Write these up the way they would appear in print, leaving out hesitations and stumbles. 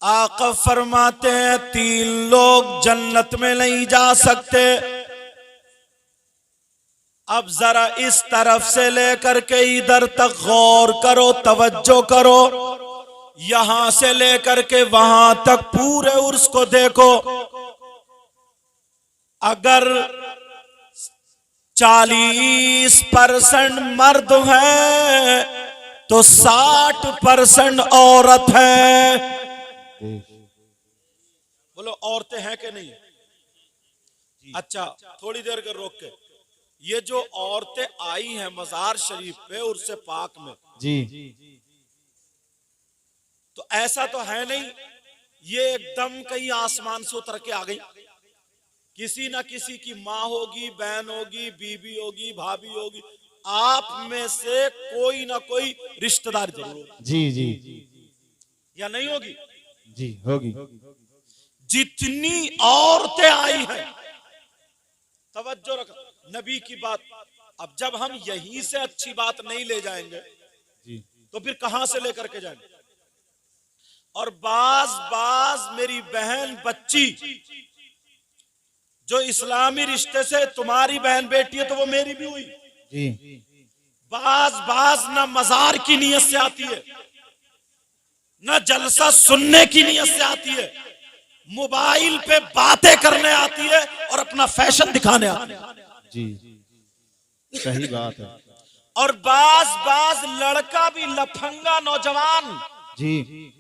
आका फरमाते हैं 3 लोग जन्नत में नहीं जा सकते। अब जरा इस तरफ से लेकर के इधर तक गौर करो, तवज्जो करो। यहां से लेकर के वहां तक पूरे उर्स को देखो। अगर 40% मर्द है तो 60% औरत है। बोलो औरतें हैं कि नहीं? अच्छा, थोड़ी देर के रोक के, ये जो औरतें आई हैं मजार शरीफ पे उर्से पाक में जी, तो ऐसा तो है नहीं ये एकदम कहीं आसमान से उतर के आ गई। किसी ना किसी की माँ होगी, बहन होगी, बीबी होगी, भाभी होगी, आप में से कोई ना कोई रिश्तेदार जरूर होगी। जी जी या नहीं होगी? जी होगी। जितनी औरतें आई हैं, तवज्जो रखो नबी की बात। अब जब हम यहीं से अच्छी बात नहीं ले जाएंगे जी, तो फिर कहां से लेकर के जाएंगे? और बाज मेरी बहन बच्ची जो इस्लामी रिश्ते से तुम्हारी बहन बेटी है तो वो मेरी भी हुई। जी, बाज ना मजार की नीयत से आती है, ना जलसा सुनने की नीयत से आती है, मोबाइल पे बातें करने आती है और अपना फैशन दिखाने आती है। जी, सही बात है। और बाज लड़का भी लफंगा नौजवान जी,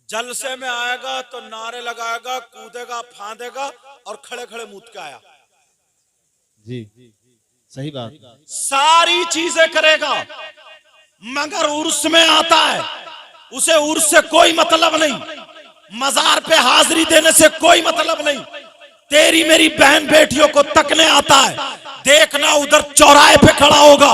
जलसे में आएगा तो नारे लगाएगा, कूदेगा, फांदेगा और खड़े खड़े मुंह के आया। जी, सही बात। सारी चीजें करेगा मगर उर्स में आता है, उसे उर्स से कोई मतलब नहीं, मजार पे हाजिरी देने से कोई मतलब नहीं। तेरी मेरी बहन बेटियों को तकने आता है, देखना उधर चौराहे पे खड़ा होगा,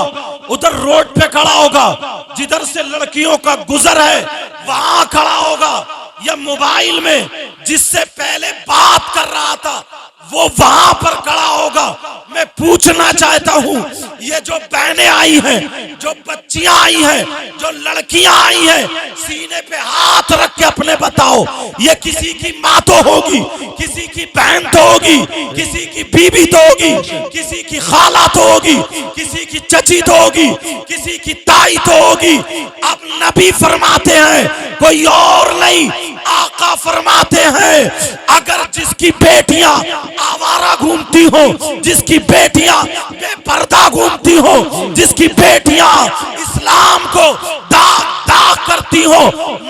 उधर रोड पे खड़ा होगा, जिधर से लड़कियों का गुजर है वहां खड़ा होगा, या मोबाइल में जिससे पहले बात कर रहा था वो वहां पर खड़ा होगा। मैं पूछना चाहता हूं, ये जो बहनें आई हैं, जो बच्चियां आई हैं, जो लड़कियां आई हैं, सीने पे हाथ रख के अपने बताओ, ये किसी की माँ तो होगी, किसी की बहन तो होगी, किसी की बीबी तो होगी, किसी की खाला तो होगी, किसी की चची तो होगी, किसी की ताई तो होगी। अब नबी फरमाते हैं कोई और नहीं, आका फरमाते हैं अगर जिसकी बेटियां आवारा घूमती हो, जिसकी बेटियां बेपर्दा घूमती हो, जिसकी बेटियां इस्लाम को दाग दाग करती हो,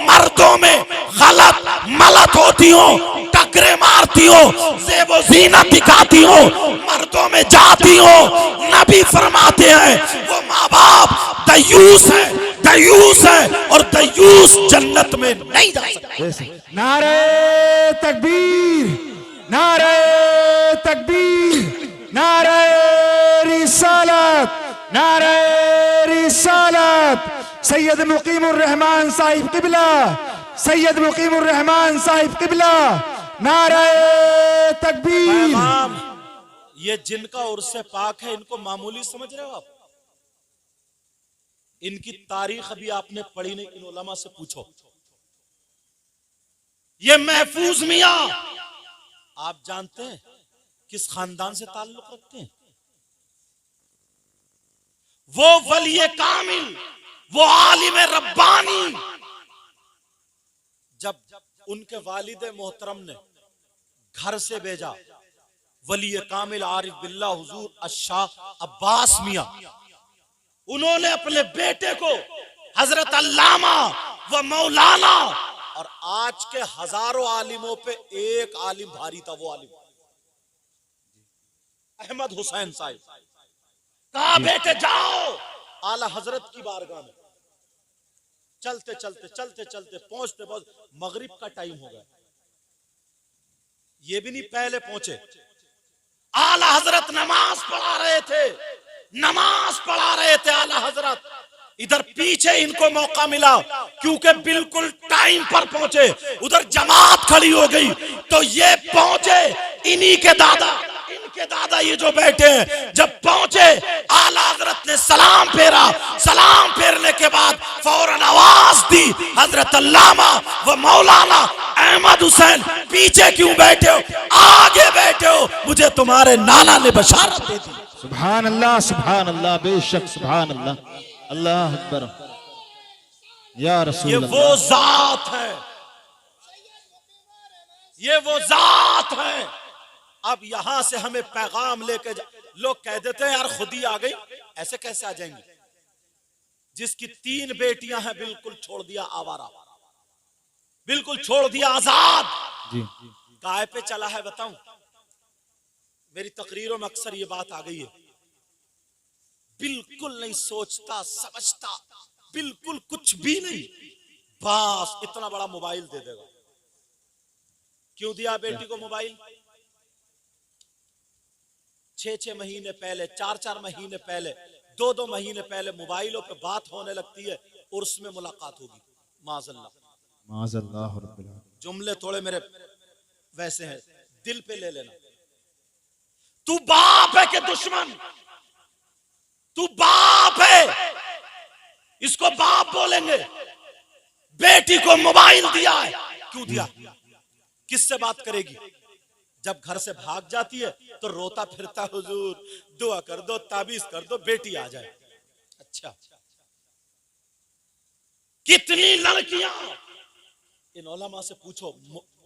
मर्दों में गलत मलत होती हो, टकरे मारती हो, ज़ेबो ज़ीनत दिखाती हो, मर्दों में जाती हो, नबी फरमाते हैं वो माँ बाप दयूस है, दयूस है और दयूस जन्नत में नहीं जा सकता। नारे तकबीर, नारे तकबीर, नारे रिसालत, नारे रिसालत। सैयद मुकीमुर रहमान साहिब किबला, सैयद मुकीमुर रहमान साहिब किबला, नारे तकबीर। ये जिनका उर्से पाक है इनको मामूली समझ रहे हो आप? इनकी तारीख अभी आपने पढ़ी नहीं, इन उलमा से पूछो। ये महफूज मियां आप जानते हैं किस खानदान से ताल्लुक रखते हैं? वो वली कामिल, वो आलिम रब्बानी, जब उनके वालिद मोहतरम ने घर से भेजा वली कामिल आरिफ बिल्ला हुजूर अशाह अब्बास मियां, उन्होंने अपने बेटे को हजरत अल्लामा व मौलाना, और आज के हजारों आलिमों पे एक आलिम भारी था, वो आलिम अहमद हुसैन साहिब, कहा बेटे जाओ आला हजरत की बारगाह में। चलते चलते चलते चलते पहुंचते पहुंचते मगरिब का टाइम हो गया, ये भी नहीं पहले पहुंचे। आला हजरत नमाज पढ़ा रहे थे, नमाज पढ़ा रहे थे आला हजरत। इधर पीछे इनको मौका मिला क्योंकि बिल्कुल टाइम पर पहुंचे, उधर जमात खड़ी हो गई तो ये पहुंचे, इन्हीं के दादा उनके दादा ये जो बैठे हैं, जब पहुंचे आला हजरत ने सलाम फेरा। सलाम फेरने के बाद फौरन आवाज दी, हजरत अल्लामा व मौलाना अहमद हुसैन पीछे क्यों बैठे हो, आगे बैठे हो, मुझे तुम्हारे नाना ने बशारत दे दी। सुभान अल्लाह, बेशक सुभान अल्लाह, अल्लाह अकबर या रसूल ये अल्लाह। वो जात है, ये वो जात है। अब यहां से हमें पैगाम लेके लोग कह देते हैं यार खुद ही आ गई, ऐसे कैसे आ जाएंगी? जिसकी 3 बेटियां हैं बिल्कुल छोड़ दिया आवारा, बिल्कुल छोड़ दिया आजाद, जी काय पे चला है बताऊं? मेरी तकरीरों में अक्सर ये बात आ गई है, बिल्कुल नहीं सोचता समझता, बिल्कुल कुछ भी नहीं, बस इतना बड़ा मोबाइल दे देगा। क्यों दिया बेटी को मोबाइल? 6-6 महीने पहले, 4-4 महीने पहले, 2-2 महीने पहले मोबाइलों पे बात होने लगती है, उर्स में मुलाकात होगी। माज़अल्लाह। जुमले थोड़े मेरे वैसे हैं, दिल पे ले लेना। तू बाप है कि दुश्मन? तू बाप है, इसको बाप बोलेंगे। बेटी को मोबाइल दिया है, क्यों दिया? किससे बात करेगी? जब घर से भाग जाती है तो रोता फिरता, हुजूर दुआ कर दो, ताबीज कर दो, बेटी आ जाए। अच्छा, कितनी लड़कियां, इन उलमा से पूछो,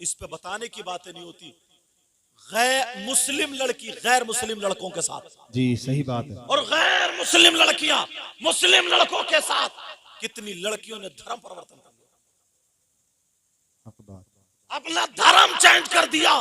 इस पे बताने की बातें नहीं होती, गैर मुस्लिम लड़की गैर मुस्लिम लड़कों के साथ, जी सही बात है, और गैर मुस्लिम लड़कियां मुस्लिम लड़कों के साथ, कितनी लड़कियों ने धर्म परिवर्तन कर दिया, अपना धर्म चेंज कर दिया।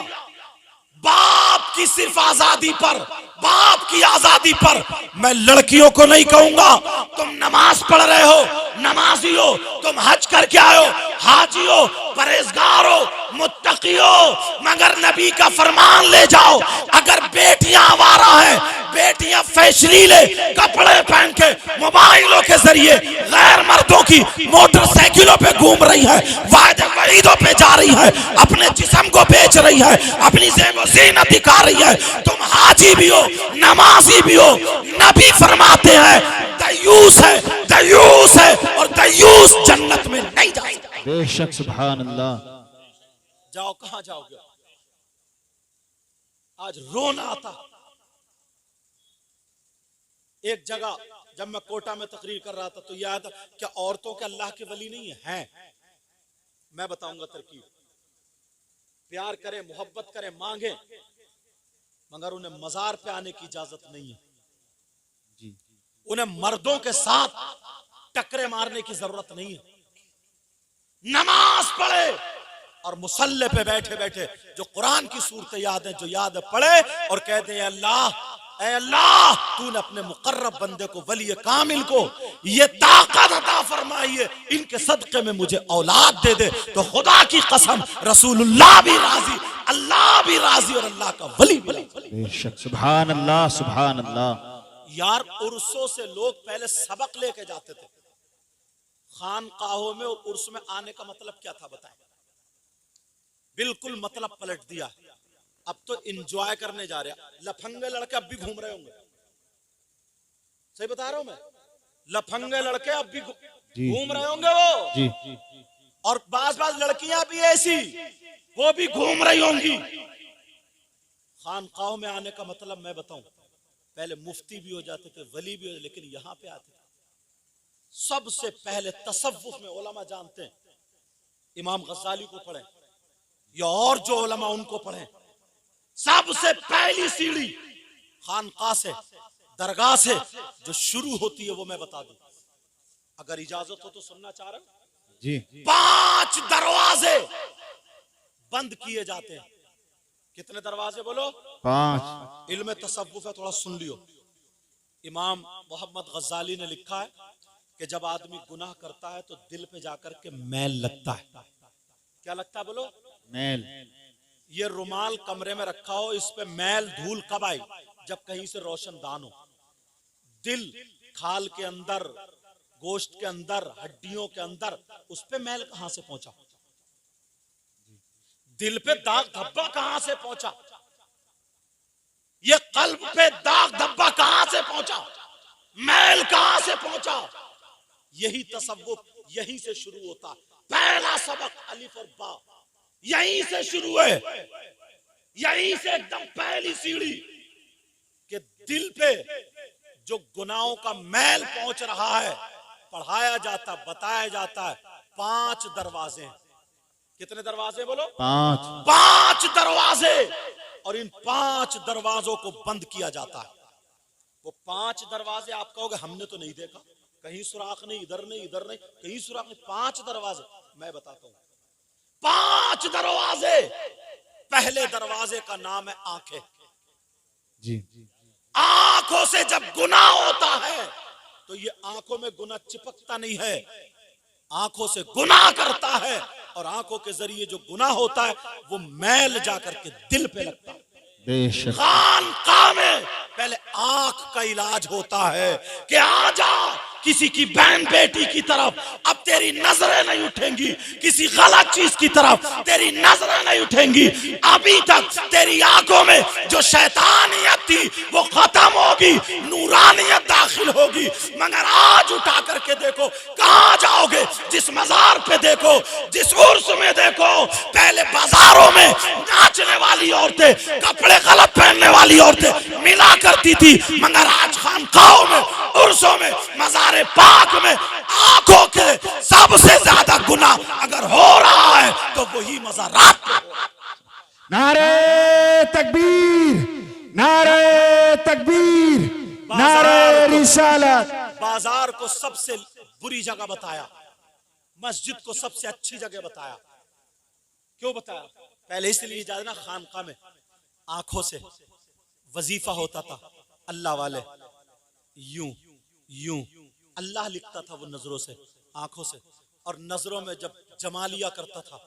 बाप की सिर्फ आजादी पर, बाप की आजादी पर। मैं लड़कियों को नहीं कहूंगा तुम नमाज पढ़ रहे हो, नमाजी हो, तुम हज करके आए हो, हाजी हो, परहेजगार हो, मुत्तकी हो, मगर नबी का फरमान ले जाओ। अगर बेटियां आवारा हैं, बेटियां फैशनीले कपड़े पहन के मोबाइलों के जरिए गैर मर्दों की मोटरसाइकिलों पे घूम रही है, वादे वईदों पे जा रही है, अपने जिस्म को बेच रही है, अपनी ज़ीनत दिखा रही है, तुम हाजी भी हो, नमाजी भी हो, नबी फरमाते हैं दयूस है, दयूस है, और दयूस जन्नत में नहीं जाएगा। बेशक सुभान अल्लाह। जाओ, कहां जाओगे? आज रोना आता। एक जगह जब मैं कोटा में तकरीर कर रहा था तो याद, क्या औरतों के अल्लाह के वली नहीं है? मैं बताऊंगा तरकीब। प्यार करें, मोहब्बत करें, मांगे, मगर उन्हें मजार पे आने की इजाजत नहीं है जी। उन्हें मर्दों के साथ टकरे मारने की जरूरत नहीं है। नमाज पढ़े और मुसल्ले पे बैठे बैठे जो कुरान की सूरतें याद है, जो याद है, पढ़े और कह दे अल्लाह, ऐ अल्लाह, तूने अपने मुकर्रब बंदे को, वली कामिल को ये ताकत अता फरमाई है, इनके सदके में मुझे औलाद दे दे। तो खुदा की कसम रसूलुल्लाह भी राजी, अल्लाह भी राजी, और अल्लाह का वली भी राजी। बेशक सुभान अल्लाह, सुभान अल्लाह। यार उर्सों से लोग पहले सबक लेके जाते थे, खानकाहों में और उर्स में आने का मतलब क्या था बताएं? बिल्कुल मतलब पलट दिया। अब तो एंजॉय करने जा रहे हैं। लफंगे लड़के अब भी घूम रहे होंगे, सही बता रहा हूं मैं, लफंगे लड़के अब भी घूम रहे होंगे वो जी। और बाज लड़कियां भी ऐसी, वो भी घूम रही होंगी। खानकाहों में आने का मतलब मैं बताऊं, पहले मुफ्ती भी हो जाते थे, वली भी हो जाते, लेकिन यहां पे आते थे सबसे पहले तसव्वुफ में। उलमा जानते हैं, इमाम गज़ाली को पढ़ें या और जो उलमा उनको पढ़ें, सबसे पहली सीढ़ी खानका से, दरगाह से जो शुरू होती है वो मैं बता दूं, अगर इजाजत हो तो सुनना चाह रहे हो जी। 5 दरवाजे बंद किए जाते हैं। कितने दरवाजे बोलो? 5। इल्म तसव्वुफ है, थोड़ा सुन लियो। इमाम मोहम्मद गज़ाली ने लिखा है कि जब आदमी गुनाह करता है तो दिल पे जाकर के मैल लगता है। क्या लगता है बोलो? मैल। ये रुमाल कमरे में रखा हो, इस पे मैल धूल कब आई? जब कहीं से रोशनदान हो। दिल खाल के अंदर, गोश्त के अंदर, हड्डियों के अंदर, उस पे मैल कहां से पहुंचा? दिल पे दाग धब्बा कहां से पहुंचा? ये कल्ब पे दाग धब्बा कहां से पहुंचा, मैल कहां से पहुंचा? यही तसव्वुफ यहीं से शुरू होता। पहला सबक अलिफ और बा यहीं से शुरू है, यहीं से एकदम पहली सीढ़ी कि दिल पे जो गुनाहों का मैल पहुंच रहा है, पढ़ाया जाता, बताया जाता है। 5 दरवाजे हैं। कितने दरवाजे बोलो? 5। 5 दरवाजे, और इन 5 दरवाजों को बंद किया जाता है। वो 5 दरवाजे आप कहोगे हमने तो नहीं देखा, कहीं सुराख नहीं, इधर नहीं, इधर नहीं, कहीं सुराख नहीं। 5 दरवाजे मैं बताता हूं। 5 दरवाजे। पहले दरवाजे का नाम है आंखें। जी। आंखों से जब गुनाह होता है तो ये आंखों में गुनाह चिपकता नहीं है, आंखों से गुनाह करता है, और आंखों के जरिए जो गुनाह होता है वो मैल जाकर के दिल पे लगता है। बेशक। खानकाह में पहले आंख का इलाज होता है कि आ जा किसी की बहन बेटी की तरफ, अब तेरी नजरें नहीं उठेंगी, किसी गलत चीज की तरफ तेरी नजरें नहीं उठेंगी। अभी तक तेरी आंखों में जो शैतानियत थी वो खत्म होगी, नूरानियत दाखिल होगी। मगर आज उठा करके देखो कहां जाओगे, जिस मजार पे देखो, जिस उर्स में देखो, पहले बाजारों में नाचने वाली औरतें, कपड़े गलत पहनने वाली औरतें मिला करती थी, मगर आज खानकाहों में, उर्सों में, मज़ारे पाक में आंखों के सबसे ज्यादा गुनाह अगर हो रहा है तो वही मज़ारात पे हो रहा है। नारे तकबीर, नारे तकबीर, नारे रिसालत। बाजार को सबसे बुरी जगह बताया, मस्जिद को सबसे अच्छी जगह बताया। क्यों बताया? पहले इसलिए जाना, खानका में आंखों से वजीफा होता था, अल्लाह वाले यूं यूं अल्लाह लिखता था वो नजरों से, आंखों से, और नजरों में जब जमा लिया करता था,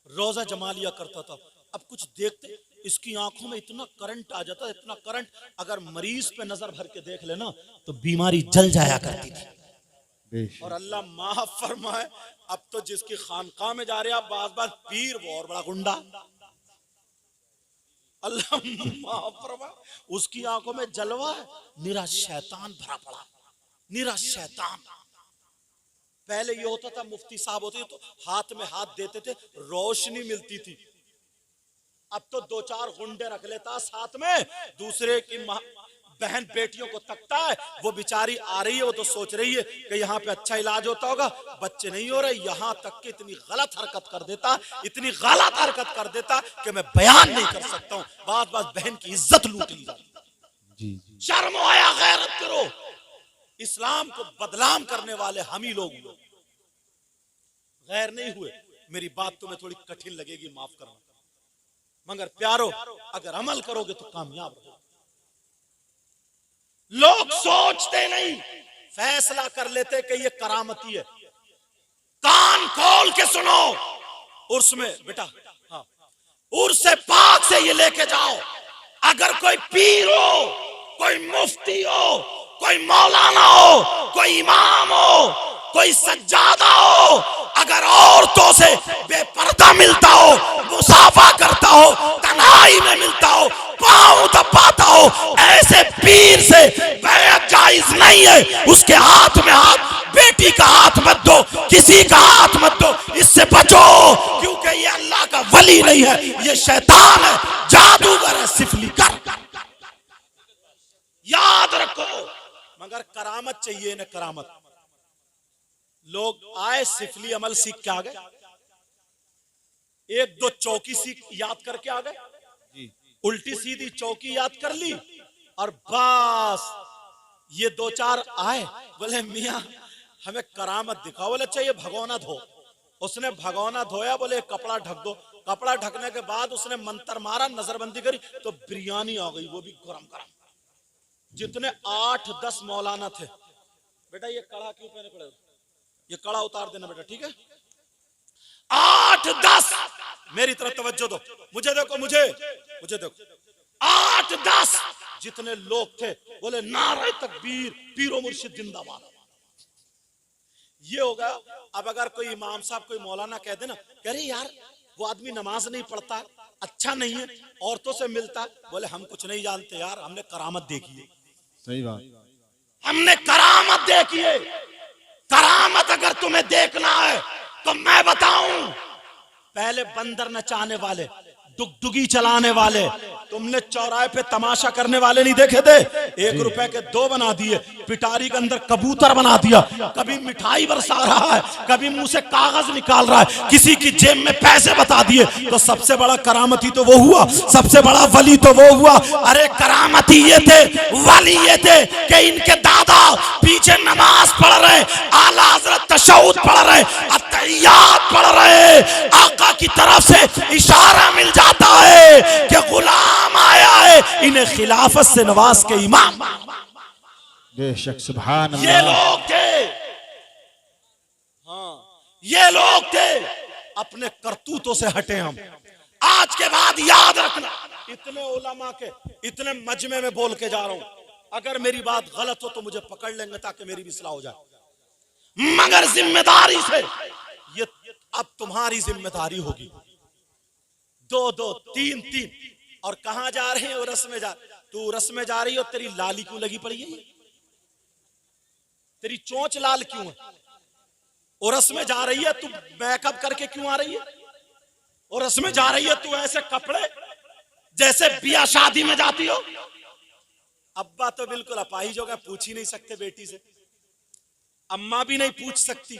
रोजा जमा लिया करता था। अब कुछ देखते इसकी आंखों में इतना करंट आ जाता, इतना करंट, अगर मरीज पे नजर भर के देख लेना तो बीमारी जल जाया करती थी। और अल्लाह माफ फरमाए, अब तो जिसकी खानका में जा रहे हैं आप, बाज बाज पीर वो और बड़ा गुंडा, अल्लाह माफ फरमाए, उसकी आंखों में जलवा है, निरा शैतान भरा पड़ा, निरा शैतान। पहले ये होता था, मुफ्ती साहब होते तो हाथ में हाथ देते थे, रोशनी मिलती थी। अब तो 2-4 गुंडे रख लेता साथ में, दूसरे की बहन बेटियों को तकता है, वो बेचारी आ रही है, वो तो सोच रही है कि यहाँ पे अच्छा इलाज होता होगा, बच्चे नहीं हो रहे, यहाँ तक कि इतनी गलत हरकत कर देता, इतनी गलत हरकत कर देता कि मैं बयान नहीं कर सकता हूँ। बात बात बहन की इज्जत लूट ली जाती। शर्म आया, गैरत करो। इस्लाम को बदनाम करने वाले हम ही लोग, गैर नहीं हुए। मेरी बात तुम्हें थोड़ी कठिन लगेगी, माफ करना, मगर प्यारो अगर अमल करोगे तो कामयाब रहोगे। लोग सोचते नहीं, फैसला कर लेते कि ये करामती है। कान खोल के सुनो, उर्स में बेटा, हाँ, उर्स से पाक से ये लेके जाओ। अगर कोई पीर हो, कोई मुफ्ती हो, कोई मौलाना हो, कोई इमाम हो, कोई सज्जादा हो, अगर औरतों से बेपर्दा मिलता हो, मुसाफा करता हो, तन्हाई में मिलता हो, पांव दबाता हो, ऐसे पीर से बैत जायज नहीं है। उसके हाथ में हाथ, बेटी का हाथ मत दो, किसी का हाथ मत दो, इससे बचो, क्योंकि ये अल्लाह का वली नहीं है, ये शैतान है, जादूगर है, सिफलीकर। याद रखो, मगर करामत चाहिए ना, करामत। लोग आए, सिफली अमल सीख के आ गए, 1-2 चौकी सीख याद करके आ गए, उल्टी सीधी चौकी याद कर ली, और बस ये 2-4 आए, बोले मियां हमें करामत दिखाओ। बोले चाहिए भगोना धो। उसने भगोना धोया, बोले कपड़ा ढक दो। कपड़ा ढकने के बाद उसने मंत्र मारा, नजरबंदी करी तो बिरयानी आ गई, वो भी गरम गरम। जितने 8-10 मौलाना थे, बेटा ये कड़ा क्यों पहने पड़े, ये कड़ा उतार देना बेटा, ठीक है। 8-10, मेरी तरफ तवज्जो दो, मुझे देखो, मुझे देखो, 8-10 जितने लोग थे, बोले नारे तकबीर, पीरो मुर्शिद जिंदाबाद। ये होगा। अब अगर कोई इमाम साहब, कोई मौलाना कह देना, कह रहे यार वो आदमी नमाज नहीं पढ़ता, अच्छा नहीं है, औरतों से मिलता है, बोले हम कुछ नहीं जानते यार, हमने करामत देखी है। सही बात, हमने करामत देखी है। करामत अगर तुम्हें देखना है तो मैं बताऊं, पहले बंदर नचाने वाले, डुगडुगी चलाने वाले, तुमने चौराहे पे तमाशा करने वाले नहीं देखे थे? 1 रुपए के 2 बना दिए, पिटारी के अंदर कबूतर बना दिया, कभी मिठाई बरसा रहा है, कभी मुंह से कागज निकाल रहा है, किसी की जेब में पैसे बता दिए। तो सबसे बड़ा करामती तो वो हुआ, सबसे बड़ा वली तो वो हुआ। अरे करामती ये थे, वली ये थे कि इनके दादा पीछे नमाज पढ़ रहे, आला हजरत तशहुद पढ़ रहे, अत्तहियात पढ़ रहे, आका की तरफ से इशारा मिल जाता है कि गुलाम आया है, इन्हें खिलाफत से नवाज के इमाम। बेशक, सुभान ये अल्लाह। लोग थे, हाँ ये लोग थे। अपने करतूतों से हटे हम। आज के बाद याद रखना, इतने उलमा के इतने मजमे में बोल के जा रहा हूं, अगर मेरी बात गलत हो तो मुझे पकड़ लेंगे ताकि मेरी भी इस्लाह हो जाए, मगर जिम्मेदारी से। ये अब तुम्हारी जिम्मेदारी होगी। 2-2, 3-3। और कहां जा रहे हैं? उरस में जा। तू उरस में जा रही हो, तेरी लाली क्यों लगी पड़ी है? तेरी चोंच लाल क्यों है? उरस में जा रही है, तू मेकअप करके क्यों आ रही है? उरस में जा रही है, तू ऐसे कपड़े जैसे बिया शादी में जाती हो। अब्बा तो बिल्कुल अपाहिज हो गया, पूछ ही नहीं सकते बेटी से, अम्मा भी नहीं पूछ सकती।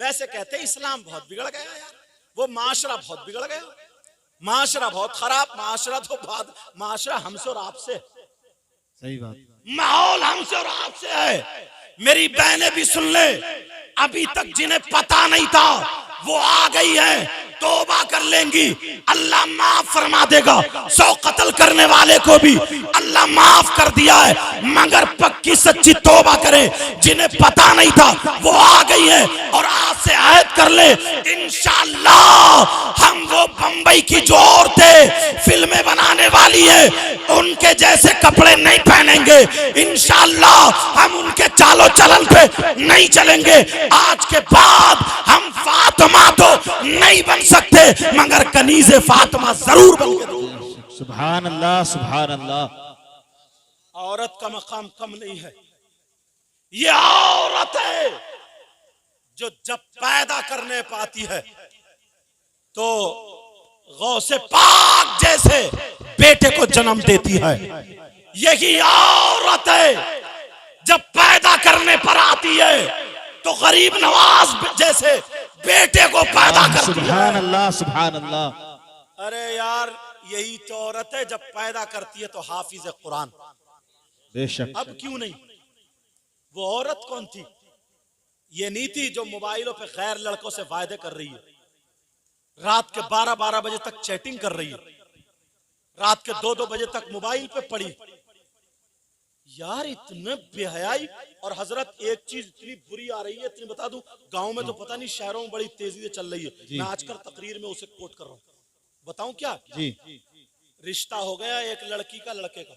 वैसे कहते इस्लाम बहुत बिगड़ गया यार, वो माशरा बहुत बिगड़ गया, माशरा बहुत खराब, माशरा तो बाद, माशरा हमसे और आपसे। सही बात, माहौल हमसे और आपसे है। मेरी बहनें भी सुन ले, अभी तक जिन्हें पता नहीं था वो आ गई है, तौबा कर लेंगी, अल्लाह माफ फरमा देगा। 100 कत्ल करने वाले को भी अल्लाह माफ कर दिया है, मगर पक्की सच्ची तौबा करें। जिन्हें पता नहीं था वो आ गई है, और आज से अहद कर ले, इंशाअल्लाह हम वो बंबई की जो औरतें फिल्में बनाने वाली है उनके जैसे कपड़े नहीं पहनेंगे। इंशाअल्लाह हम उनके चालो चलन पे नहीं चलेंगे। आज के बाद हम फातिमा तो नहीं बन सकते, मगर कनीज़े फातिमा जरूर बन के। सुभान अल्लाह, सुभान अल्लाह। औरत का मकाम कम नहीं है। ये औरत है जो जब पैदा करने पाती है तो गौसे पाक जैसे बेटे को जन्म देती है। यही औरत है जब पैदा करने पर आती है तो गरीब नवाज जैसे बेटे को पैदा करती है। सुभान अल्लाह, सुभान अल्लाह। अरे यार, यही तो औरत है जब पैदा करती है तो हाफिज कुरान। बेशक। अब क्यों नहीं? वो औरत कौन थी? ये नहीं थी जो मोबाइलों पे गैर लड़कों से वायदे कर रही है, रात के 12-12 बजे तक चैटिंग कर रही है, रात के 2-2 बजे तक मोबाइल पे पड़ी। यार इतने बेहयाई। और हजरत एक चीज इतनी बुरी आ रही है, इतनी बता दूं, गांव में तो पता नहीं, शहरों में बड़ी तेजी से चल रही है। मैं आजकल तकरीर में उसे कोट कर रहा हूं, बताऊं क्या? जी। रिश्ता हो गया एक लड़की का लड़के का,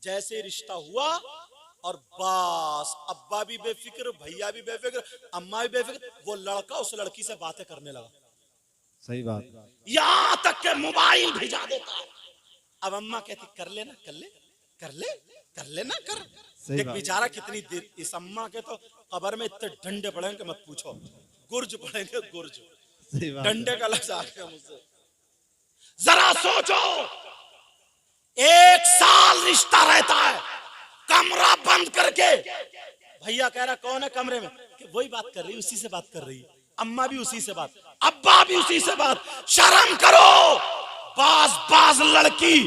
जैसे रिश्ता हुआ और बस अब्बा भी बेफिक्र, भैया भी बेफिक्र, अम्मा भी बेफिक्र, वो लड़का उस लड़की से बातें करने लगा। सही बात। यहां तक के मोबाइल भिजा देता है। अब अम्मा कहती कर लेना, कर ले, कर ले, कर लेना, कर। एक बेचारा कितनी देर, इस अम्मा के तो कब्र में इतने डंडे पड़ेंगे मत पूछो, गुर्ज पड़ेंगे, गुर्ज। डंडे का लफ्ज आ गया मुझसे। जरा सोचो, 1 साल रिश्ता रहता है, कमरा बंद करके। भैया कह रहा कौन है कमरे में? कि वही बात कर रही, उसी से बात कर रही है, अम्मा भी उसी से बात, अब्बा भी उसी से बात। शर्म करो। बाज लड़की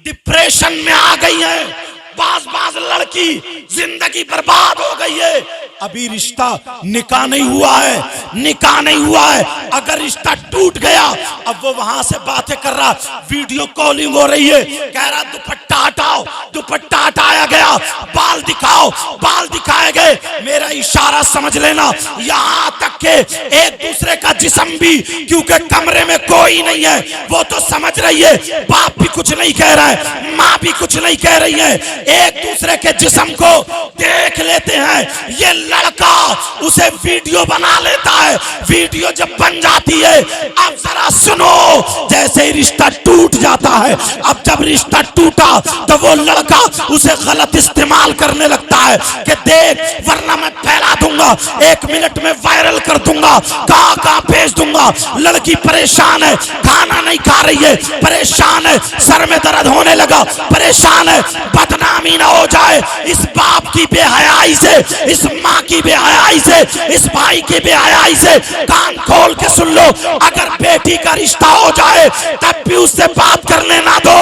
डिप्रेशन में आ गई है, बाज लड़की जिंदगी बर्बाद हो गई है। अभी रिश्ता निकाह नहीं हुआ है, निकाह नहीं हुआ है। अगर रिश्ता टूट गया, अब वो वहां से बातें कर रहा, वीडियो कॉलिंग हो रही है, कह रहा दुपट्टा हटाओ, दुपट्टा हटाया गया, बाल दिखाओ, बाल दिखाए गए। मेरा इशारा समझ लेना, यहाँ तक के एक दूसरे का जिस्म भी, क्योंकि कमरे में कोई नहीं है, वो तो समझ रही है, बाप भी कुछ नहीं कह रहा है, माँ भी कुछ नहीं कह रही है, एक दूसरे के जिस्म को देख लेते हैं। ये लड़का उसे वीडियो बना लेता है। वीडियो जब बन जाती है, अब जरा सुनो, जैसे ही रिश्ता टूट जाता है, अब जब रिश्ता टूटा तो वो लड़का उसे गलत इस्तेमाल करने लगता है कि देख, वरना मैं फैला दूंगा, 1 मिनट में वायरल कर दूंगा, कहां भेज दूंगा। लड़की परेशान है, खाना नहीं खा रही है, परेशान है, सर में दर्द होने लगा, परेशान है, बदनामी ना हो जाए इस बाप की बेहयाई से, इस माँ की बेहयाई से, इस भाई की बेहयाई से। कान खोल के सुन लो, अगर बेटी का रिश्ता हो जाए तब भी उससे बात करने ना दो,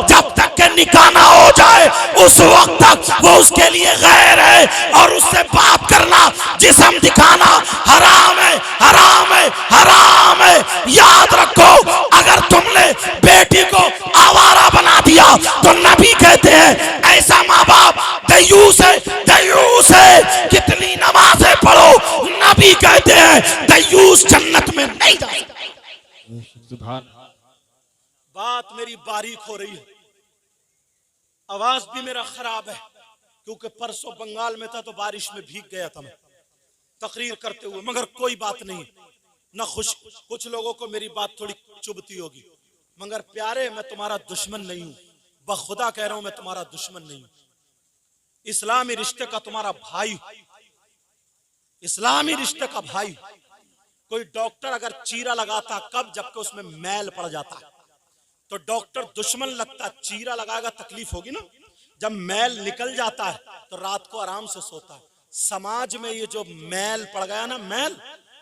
जब तक के निकाह ना हो जाए उस वक्त तक वो उसके लिए गैर है, और उससे बात करना, जिस्म दिखाना हराम है, हराम है, हराम है। याद रखो, अगर तुमने बेटी को आवारा बना दिया तो नबी कहते हैं ऐसा माँ बाप दयूस है, दयूस है। कितनी नमाजें पढ़ो, नबी कहते हैं दयूस जन्नत में नहीं जाएगा। सुभान। बात मेरी बारीक हो रही है, आवाज भी मेरा खराब है, क्योंकि परसों बंगाल में था तो बारिश में भीग गया था मैं तकरीर करते हुए, मगर कोई बात नहीं ना। कुछ लोगों को मेरी बात थोड़ी चुभती होगी, मगर प्यारे, मैं तुम्हारा दुश्मन नहीं हूं, बखुदा कह रहा हूं, मैं तुम्हारा दुश्मन नहीं हूं। इस्लामी रिश्ते का तुम्हारा भाई, इस्लामी रिश्ते का भाई। कोई डॉक्टर अगर चीरा लगाता, कब? जबकि उसमें मैल पड़ जाता है तो डॉक्टर दुश्मन लगता। चीरा लगाएगा तकलीफ होगी ना, जब मैल निकल जाता है तो रात को आराम से सोता है। समाज में ये जो मैल पड़ गया ना, मैल,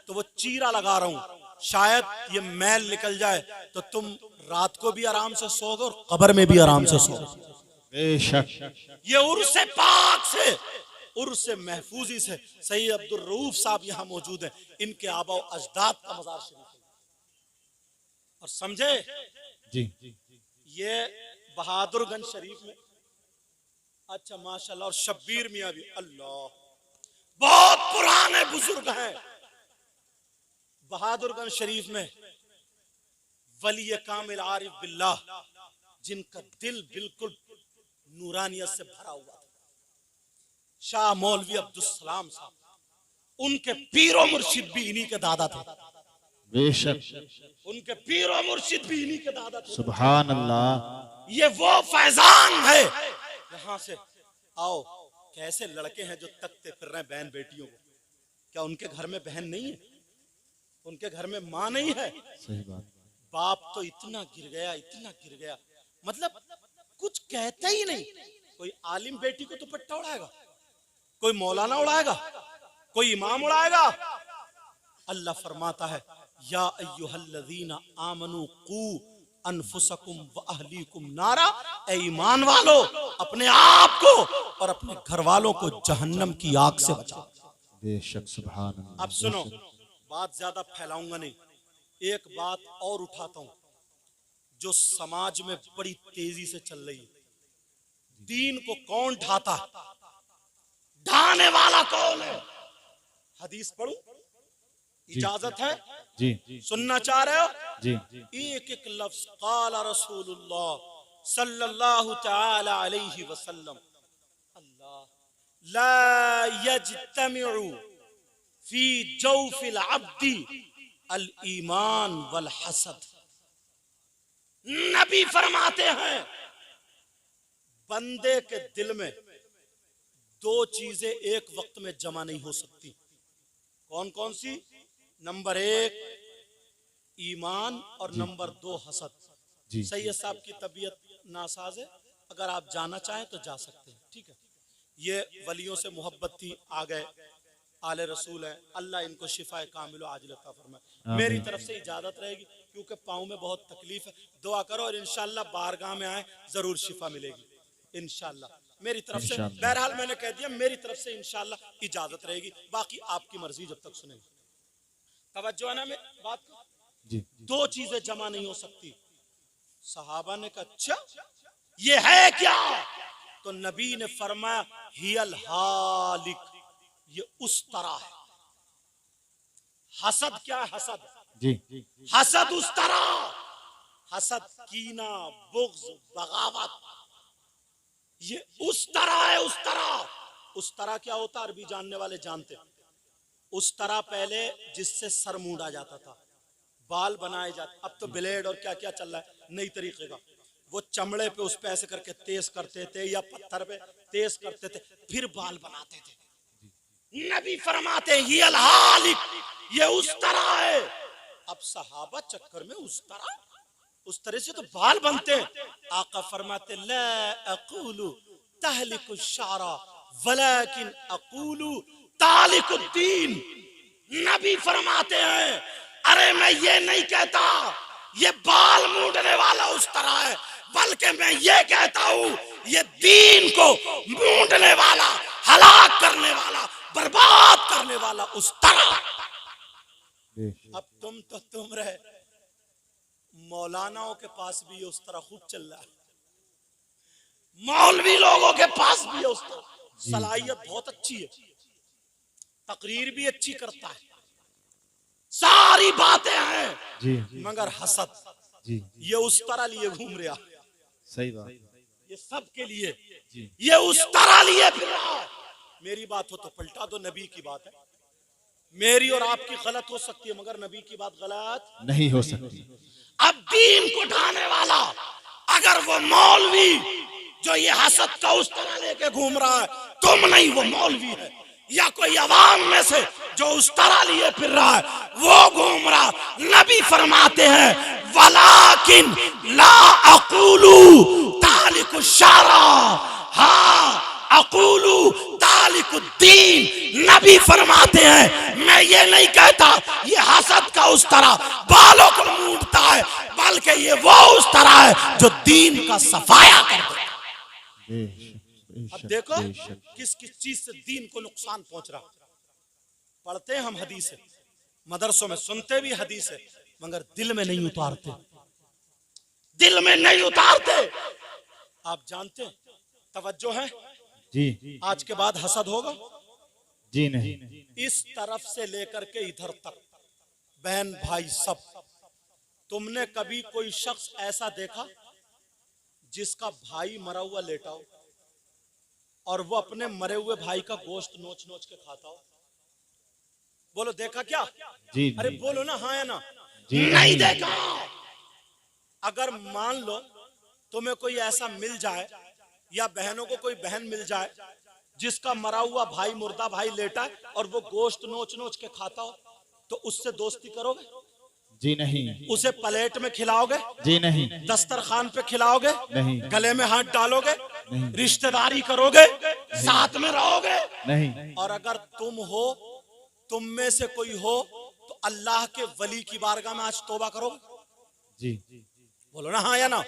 तो वो चीरा लगा रहा हूं, शायद ये मैल निकल जाए तो तुम रात को भी आराम से सोओगे और कब्र में भी आराम से सोओगे। बेशक। ये उर्स पाक से, उर्स महफूजी से सैयद अब्दुल रऊफ साहब यहाँ मौजूद हैं, इनके आबा अजदाद का मज़ार शरीफ है। और समझे, जी, ये बहादुरगंज शरीफ में, अच्छा माशाल्लाह, और शब्बीर मियाँ भी, अल्लाह, बहुत पुराने बुजुर्ग हैं। बहादुरगंज शरीफ में वली कामिल आरिफ बिल्लाह, जिनका दिल बिल्कुल नूरानियत से भरा हुआ था, शाह मौलवी अब्दुल सलाम साहब, उनके पीरो मुर्शिद भी इन्हीं के दादा थे। बेशक। उनके पीरो मुर्शिद भी इन्हीं के दादा थे। सुभान अल्लाह। ये वो फैजान है। यहां से आओ, कैसे लड़के हैं जो तकते फिर रहे हैं बहन बेटियों को। क्या उनके घर में बहन नहीं है? उनके घर में माँ नहीं है? सही बात। बाप तो इतना गिर गया, इतना गिर गया, मतलब कुछ कहता ही नहीं। कोई आलिम बेटी को दुपट्टा उड़ाएगा, कोई मौलाना उड़ाएगा, कोई इमाम उड़ाएगा। अल्लाह फरमाता है, या अय्युहल्लज़ीना आमनू कू अनफुसकुम व अहलीकुम नारा, ए ईमान वालो, अपने आप को और अपने घर वालों को जहन्नम की आग से बचाओ। बेशक। सुभान अल्लाह। अब सुनो, बात ज्यादा फैलाऊंगा नहीं, एक बात और उठाता हूं जो समाज में बड़ी तेजी से चल रही है। दीन को कौन ढाता है? ढाने वाला कौन है? हदीस पढ़ूं? इजाजत है? जी, सुनना चाह रहे हो? जी, एक एक लफ्ज क़ाला रसूलुल्लाह सल्लल्लाहु तआला अलैहि वसल्लम, अल्लाह, ला यज्तमिउ फी जौफिल अब्दी अल ईमान वल हसद। नबी फरमाते हैं, बंदे के दिल में दो चीजें एक वक्त में जमा नहीं हो सकती। कौन कौन सी? नंबर 1 ईमान और नंबर 2 हसद। जी। सैयद साहब की तबीयत नासाज है, अगर आप जाना चाहें तो जा सकते हैं, ठीक है। ये वलियों से मोहब्बत थी, आ गए, आले रसूल है, अल्लाह इनको शिफा कामिल आजिल अता फरमाए। मेरी तरफ से इजाजत रहेगी, क्योंकि पाँव में बहुत तकलीफ है। दुआ करो और इंशाल्लाह बारगाह में आए, जरूर शिफा मिलेगी इंशाल्लाह। मेरी तरफ से, बहरहाल मैंने कह दिया, मेरी तरफ से इंशाल्लाह इजाजत रहेगी, बाकी आपकी मर्जी जब तक सुनेंगे। तवज्जो है ना मेरी बात को? जी। दो चीजें जमा नहीं हो सकती। सहाबा ने कहा, अच्छा ये है क्या? तो नबी ने फरमाया, हियल हालिक, ये उस तरह है। हसद क्या है? हसद, जी, हसद उस तरह, हसद कीना, बुग़्ज़, बगावत, ये उस तरह है, उस तरह। उस तरह क्या होता, अरबी जानने वाले जानते। उस तरह पहले जिससे सर मूंढा जाता था, बाल बनाए जाते, अब तो ब्लेड और क्या क्या चल रहा है नई तरीके का। वो चमड़े पे उस पे ऐसे करके तेज करते थे या पत्थर पे तेज करते थे, फिर बाल बनाते थे। नबी फरमाते ये अलहालिक, ये उस तरह है। अब सहाबा चक्कर में उस तरह से तो बाल बनते। आका फरमाते ला अक़ूलु तहलिकु शारा वलाकिन अक़ूलु तालिकुद्दीन। नबी फरमाते हैं अरे मैं ये नहीं कहता ये बाल मूंढने वाला उस तरह है, बल्कि मैं ये कहता हूं ये दीन को मूंढने वाला, हलाक करने वाला, बर्बाद करने वाला उस तरह। अब तुम रहे, मौलानाओं के पास भी उस तरह खूब चल रहा है, मौलवी लोगों के पास भी उस तरह सलाहियत बहुत अच्छी है, तकरीर भी अच्छी करता है, सारी बातें हैं जी, मगर हसद जी, ये उस तरह लिए घूम रहा, सही बात, ये सबके लिए जी, ये उस तरह लिए फिर रहा है। मेरी बात हो तो पलटा दो, नबी की बात है, मेरी और आपकी गलत हो सकती है मगर नबी की बात गलत नहीं हो सकती। अब दीन को ढाने वाला अगर वो मौलवी जो ये हसद का उस तरह लेके घूम रहा है, तुम नहीं वो मौलवी है, या कोई अवाम में से जो उस तरह लिए फिर रहा है वो घूम रहा, नबी फरमाते हैं वलाकिन ला अक़ूलु तालिकु शारा, हाँ अक़ूलु तालिकुद्दीन। नबी फरमाते हैं मैं ये नहीं कहता ये हसद का उस तरह बालों को मूंढता है, बल्कि ये वो उस तरह है जो दीन का सफाया करता है। अब देखो किस किस चीज से दीन को नुकसान पहुंच रहा। पढ़ते हैं हम हदीस है, मदरसों में सुनते भी हदीस है, मगर दिल में नहीं उतारते, दिल में नहीं उतारते। आप जानते हैं तवज्जो है जी, आज के बाद हसद होगा जी नहीं, इस तरफ से लेकर के इधर तक, बहन भाई सब। तुमने कभी कोई शख्स ऐसा देखा जिसका भाई मरा हुआ लेटा हो और वो अपने मरे हुए भाई का गोश्त नोच नोच के खाता हो? बोलो देखा क्या? जी, अरे बोलो ना हाँ या ना। जी नहीं देखा। अगर मान लो तुम्हें कोई ऐसा मिल जाए या बहनों को कोई बहन मिल जाए जिसका मरा हुआ भाई, मुर्दा भाई लेटा है और वो गोश्त नोच नोच के खाता हो, तो उससे दोस्ती करोगे? जी नहीं, उसे प्लेट में खिलाओगे? जी नहीं, दस्तरखान पे खिलाओगे? नहीं, गले में हाथ डालोगे? नहीं, रिश्तेदारी करोगे? साथ में रहोगे? नहीं, और अगर तुम में से कोई हो तो अल्लाह के वली की बारगाह में आज तौबा करोगे? जी, बोलो ना हाँ या ना।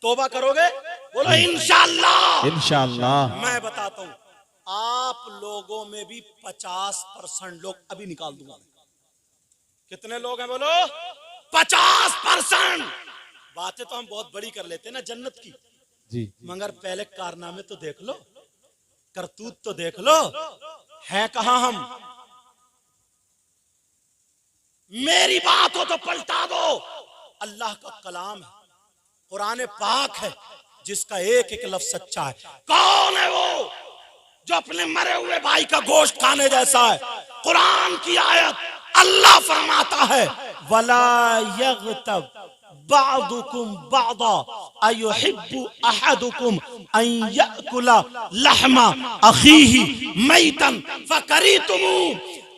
तौबा करोगे? बोलो इंशाअल्लाह। इंशाअल्लाह। मैं बताता हूँ आप लोगों में भी 50% लोग अभी निकाल दूंगा। कितने लोग हैं बोलो? 50%। बातें तो हम बहुत बड़ी कर लेते हैं ना जन्नत की, जी, मगर पहले कारनामे तो देख लो, करतूत तो देख लो, है कहां हम। मेरी बात हो तो पलटा दो। अल्लाह का कलाम है, कुरान पाक है, जिसका एक एक लफ्ज सच्चा है। कौन है वो जो अपने मरे हुए भाई का गोश्त खाने जैसा है? कुरान की आयत, अल्लाह फरमाता है वला यग़तब बादुकुम बादा अयुहिब्बु अहदुकुम अन याकुला लहमा अखीही मैतन फकरीतुमू।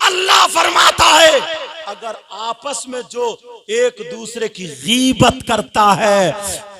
अल्लाह फरमाता है अगर आपस में जो एक दूसरे की गीबत करता है,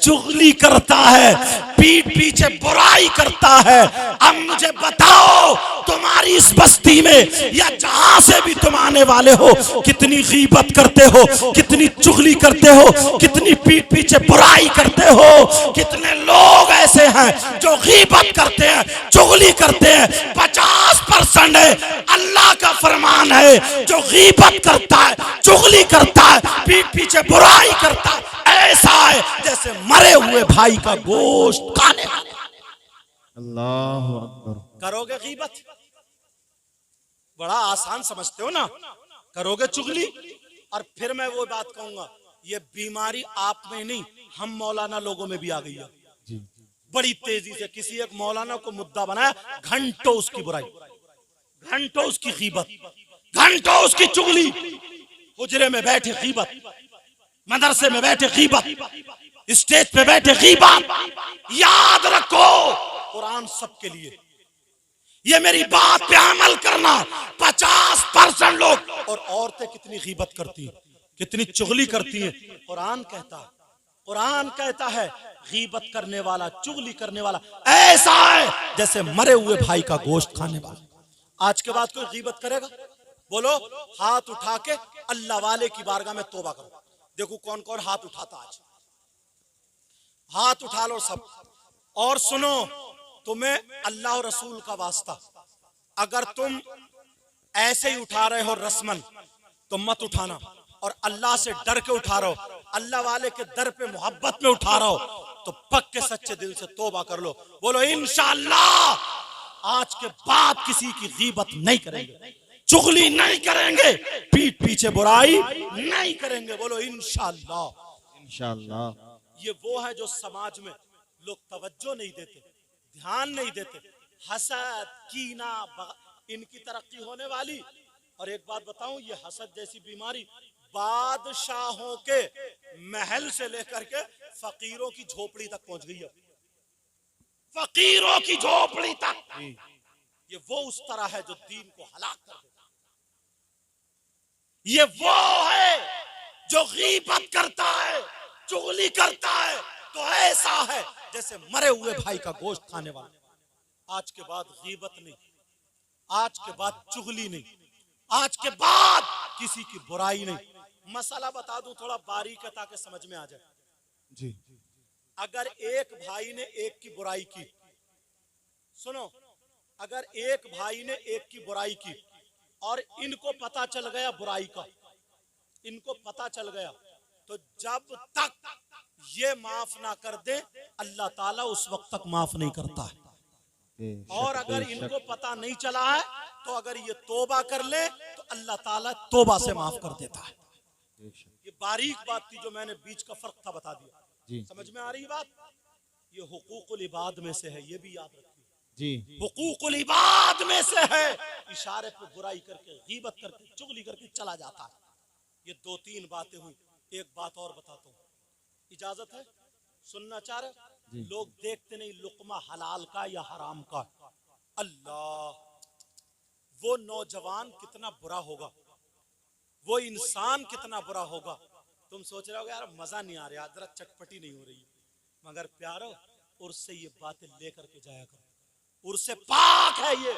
चुगली करता है, पीठ पीछे बुराई करता है, अब मुझे बताओ तुम्हारी इस बस्ती में या जहां से भी तुम आने वाले हो कितनी गीबत करते हो, कितनी चुगली करते हो, कितनी पीठ पीछे बुराई करते हो? कितने लोग ऐसे हैं जो गीबत करते हैं, चुगली करते हैं? 50% है। अल्लाह का फरमान है जो गीबत करता है, चुगली करता है, पीठ पीछे बुराई करता है, ऐसा है जैसे मरे हुए भाई का गोश्त खाने वाला। अल्लाहु अकबर। करोगे गीबत? बड़ा आसान समझते हो ना? करोगे चुगली? और फिर मैं वो बात कहूंगा, ये बीमारी आप में नहीं हम मौलाना लोगों में भी आ गई है। जी, बड़ी तेजी से किसी एक मौलाना को मुद्दा बनाया, घंटों उसकी बुराई, घंटों उसकी गीबत, घंटों उसकी चुगली, हुजरे में बैठे गीबत, मदरसे में बैठे गीबत, स्टेज पे बैठे गीबत। याद रखो कुरान सबके लिए, ये मेरी बात पे अमल करना। 50% लोग और औरतें कितनी गीबत करती हैं, कितनी चुगली करती हैं। कुरान कहता है, कुरान कहता है गीबत करने वाला, चुगली करने वाला ऐसा है जैसे मरे हुए भाई का गोश्त खाने वाला। आज के बाद कोई गीबत करेगा, बोलो हाथ उठा के अल्लाह वाले की बारगाह में तौबा करो। देखो कौन कौन हाथ उठाता, आज हाथ उठा लो सब। और सुनो, तुम्हें अल्लाह और रसूल का वास्ता, अगर तुम ऐसे ही उठा रहे हो रस्मन तो मत उठाना, और अल्लाह से डर के उठा रहे हो, अल्लाह वाले के दर पे मोहब्बत में उठा रहे हो, तो पक्के सच्चे दिल से तौबा कर लो। बोलो इंशाअल्लाह आज के बाद किसी की गीबत नहीं करेंगे, चुगली नहीं करेंगे, पीठ पीछे बुराई नहीं करेंगे। बोलो इंशाअल्लाह। इंशाअल्लाह। ये वो है जो समाज में लोग तवज्जो नहीं देते, ध्यान नहीं देते। हसद, कीना, इनकी तरक्की होने वाली। और एक बात बताऊं, ये हसद जैसी बीमारी बादशाहों के महल से लेकर के फकीरों की झोपड़ी तक पहुंच गई है, फकीरों की झोपड़ी तक। ये वो उस तरह है जो दीन को हलाक कर देता। ये वो है जो गीबत करता है, चुगली करता है, तो ऐसा है जैसे मरे हुए भाई का गोश्त खाने वाला। आज के बाद गीबत नहीं, आज के बाद चुगली नहीं, आज के बाद किसी की बुराई नहीं। मसला बता दूं थोड़ा बारीक है ताकि समझ में आ जाए जी। अगर एक भाई ने एक की बुराई की, सुनो, अगर एक भाई ने एक की बुराई की और इनको पता चल गया बुराई का, इनको पता चल गया, तो जब तक ये माफ ना कर दे अल्लाह ताला उस वक्त तक माफ नहीं करता है। और अगर इनको पता नहीं चला है तो अगर ये तौबा कर ले तो अल्लाह ताला तौबा से माफ कर देता है। ये बारीक बात थी जो मैंने बीच का फर्क था बता दिया जी। समझ में आ रही बात? ये हुकूकुल इबाद में से है, ये भी याद रखिए जी। हुकूकुल इबाद में से है। इशारे पे बुराई करके, गीबत करके, चुगली करके चला जाता है। ये 2-3 बातें हुई। एक बात और बताता हूँ, इजाजत है? सुनना चाह रहे? लोग देखते नहीं लुकमा हलाल का या हराम का। अल्लाह, वो नौजवान कितना बुरा होगा, वो इंसान कितना बुरा होगा। तुम सोच रहे हो यार मजा नहीं आ रहा, जरा चटपटी नहीं हो रही, मगर प्यारो उर्स से ये बातें लेकर के जाया करो। उर्स से पाक है ये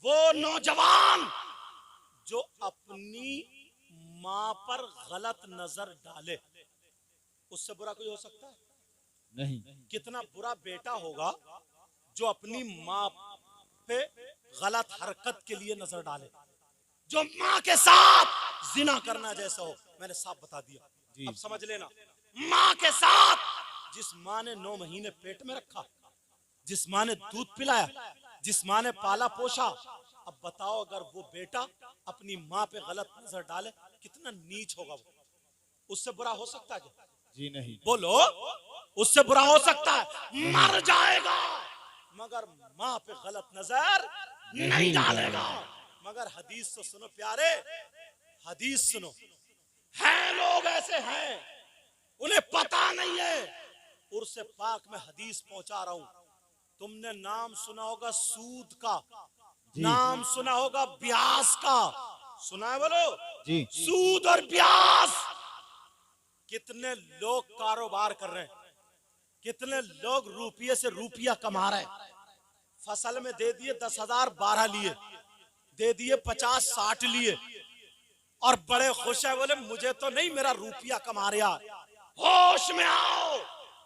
वो नौजवान जो अपनी माँ पर गलत नजर डाले। उससे बुरा कोई हो सकता है? नहीं। कितना बुरा बेटा होगा जो अपनी माँ पे गलत हरकत के लिए नजर डाले, जो माँ के साथ जिना करना जैसा हो। मैंने साफ बता दिया, अब समझ लेना। माँ के साथ, जिस माँ ने 9 महीने पेट में रखा, जिस माँ ने दूध पिलाया, जिस माँ ने पाला पोषा, अब बताओ अगर वो बेटा अपनी माँ पे गलत नजर डाले कितना नीच होगा वो। उससे बुरा हो सकता है क्या? जी नहीं। बोलो, उससे बुरा हो सकता है? मर जाएगा मगर माँ पे गलत नजर नहीं डालेगा। मगर हदीस तो सुनो प्यारे, हदीस सुनो। हैं लोग ऐसे हैं उन्हें पता नहीं है। उर्से पाक में हदीस पहुंचा रहा हूं। तुमने नाम सुना होगा सूद का, नाम सुना होगा ब्याज का, सुना है? बोलो जी। सूद और ब्याज। कितने लोग कारोबार कर रहे हैं, कितने लोग रुपये से रुपया कमा रहे हैं। फसल में दे दिए 10,000, 12 लिए, दे दिए 50-60 लिए, और बड़े खुश है, बोले मुझे तो नहीं, मेरा रुपया कमा रहा। होश में आओ,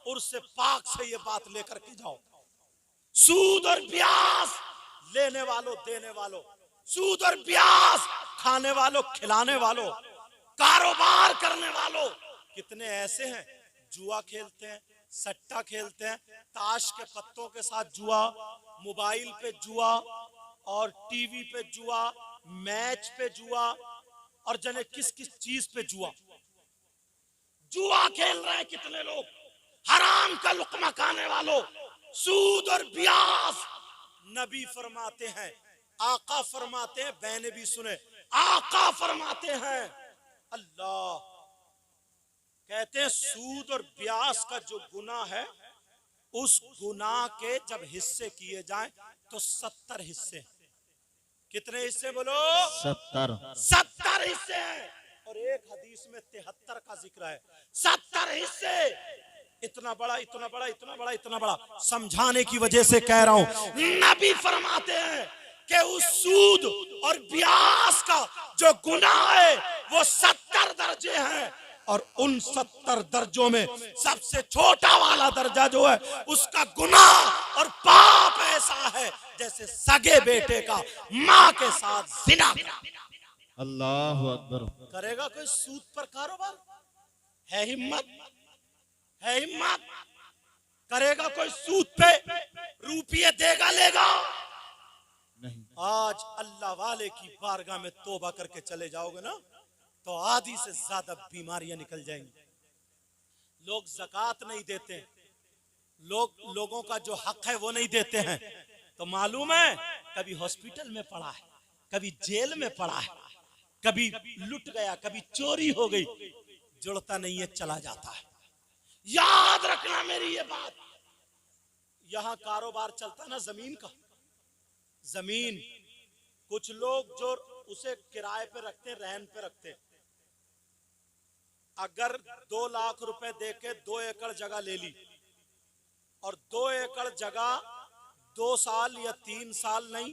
उर्से पाक से ये बात लेकर के जाओ। सूद और ब्याज लेने वालों, देने वालों, सूद और ब्याज खाने वालों, खिलाने वालों, कारोबार करने वालों, कितने ऐसे हैं जुआ खेलते हैं, सट्टा खेलते हैं, ताश के पत्तों के साथ जुआ, मोबाइल पे जुआ और टीवी पे जुआ, मैच पे जुआ, और जने किस किस चीज पे जुआ, जुआ खेल रहे हैं कितने लोग। हराम का लुकमा खाने वालों, सूद और ब्याज। नबी फरमाते हैं, आका फरमाते हैं, बहने भी सुने, आका फरमाते हैं, अल्लाह कहते हैं सूद और ब्याज का जो गुनाह है, उस गुनाह के जब हिस्से किए जाएं तो 70 हिस्से। कितने हिस्से बोलो? 70। 70 हिस्से हैं। और एक हदीस में 73 का जिक्र है। 70 हिस्से। इतना बड़ा, इतना बड़ा, इतना बड़ा, इतना बड़ा। समझाने की वजह से कह रहा हूं, नबी फरमाते हैं कि उस सूद और ब्याज का जो गुनाह है वो 70 दर्जे हैं। और उन 70 दर्जों में सबसे छोटा वाला दर्जा जो है, उसका गुनाह और पाप ऐसा है जैसे सगे बेटे का मां के साथ जिना। अल्लाह अकबर। करेगा कोई सूद पर कारोबार? है हिम्मत? है हिम्मत? करेगा कोई सूद पे? रुपये देगा लेगा? नहीं। आज अल्लाह वाले की बारगाह में तौबा करके चले जाओगे ना, तो आधी से ज्यादा बीमारियां निकल जाएंगी। लोग ज़कात नहीं देते, लोगों का जो हक है वो नहीं देते हैं, तो मालूम है कभी हॉस्पिटल में पड़ा है, कभी जेल में पड़ा है, कभी लुट गया, कभी चोरी हो गई, जुड़ता नहीं है, चला जाता है। याद रखना मेरी ये बात। यहां कारोबार चलता ना जमीन का। जमीन कुछ लोग जो उसे किराए पे रखते, रहन पे रखते, अगर 2 लाख रुपए देके 2 एकड़ जगह ले ली और 2 एकड़ जगह 2 साल या 3 साल नहीं,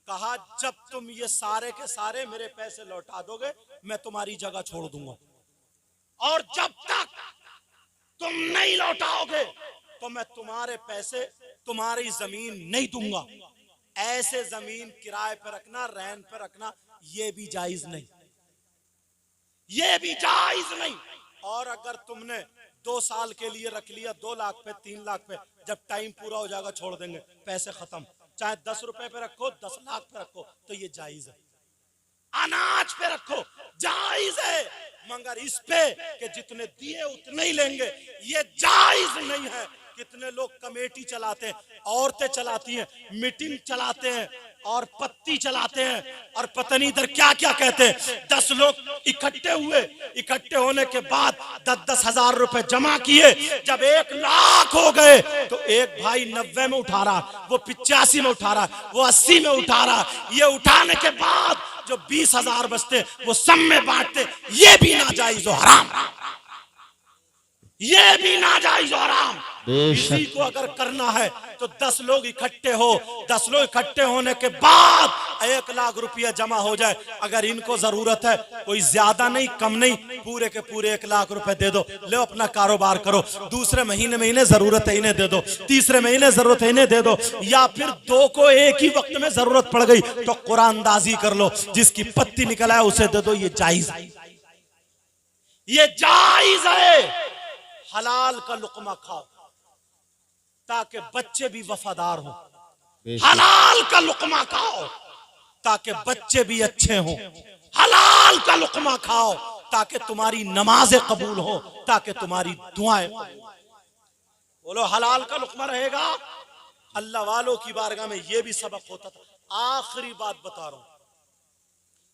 कहा जब तुम ये सारे के सारे मेरे पैसे लौटा दोगे मैं तुम्हारी जगह छोड़ दूंगा, और जब तक तुम नहीं लौटाओगे तो मैं तुम्हारे पैसे, तुम्हारी जमीन नहीं दूंगा। ऐसे जमीन किराए पे रखना, रहन पे रखना, ये भी जायज नहीं, ये भी जायज नहीं। और अगर तुमने 2 साल के लिए रख लिया, 2 लाख पे, 3 लाख पे, जब टाइम पूरा हो जाएगा छोड़ देंगे, पैसे खत्म। चाहे 10 रुपए पे रखो, 10 लाख पे रखो, तो ये जायज है। अनाज पे रखो, जायज है, मगर इस पे कि जितने दिए उतने ही लेंगे, ये जायज नहीं है। कितने लोग कमेटी चलाते हैं, औरतें चलाती हैं, मीटिंग चलाते हैं और पत्ती चलाते हैं, और पता नहीं इधर क्या क्या कहते हैं। 10 लोग इकट्ठे हुए, इकट्ठे होने के बाद 10-10 हजार रुपए जमा किए, जब 1 लाख हो गए तो एक भाई 90 में उठा रहा, वो 85 में उठा रहा, वो 80 में उठा रहा। ये उठाने के बाद जो 20 हजार बचते वो सब में बांटते, ये भी नाजायज और हराम, ये भी नाजायज और हराम। इसी को अगर करना है तो 10 लोग इकट्ठे हो, 10 लोग इकट्ठे होने के बाद 1 लाख रुपया जमा हो जाए। अगर इनको जरूरत है, कोई ज्यादा नहीं कम नहीं, पूरे के पूरे 1 लाख रुपए दे दो, ले अपना कारोबार करो। दूसरे महीने जरूरत है इन्हें दे दो, तीसरे महीने जरूरत है इन्हें दे दो, या फिर 2 को एक ही वक्त में जरूरत पड़ गई तो कुरानदाजी कर लो, जिसकी पत्ती निकल आए उसे दे दो। ये जायज, ये जायज है। हलाल का लुकमा खाओ ताकि बच्चे भी वफादार हो। हलाल का लुकमा खाओ ताकि बच्चे भी अच्छे हों। हलाल का लुकमा खाओ ताकि तुम्हारी नमाजें कबूल हो, ताकि तुम्हारी दुआएं। बोलो हलाल का लुकमा रहेगा। अल्लाह वालों की बारगाह में यह भी सबक होता था। आखिरी बात बता रहा हूं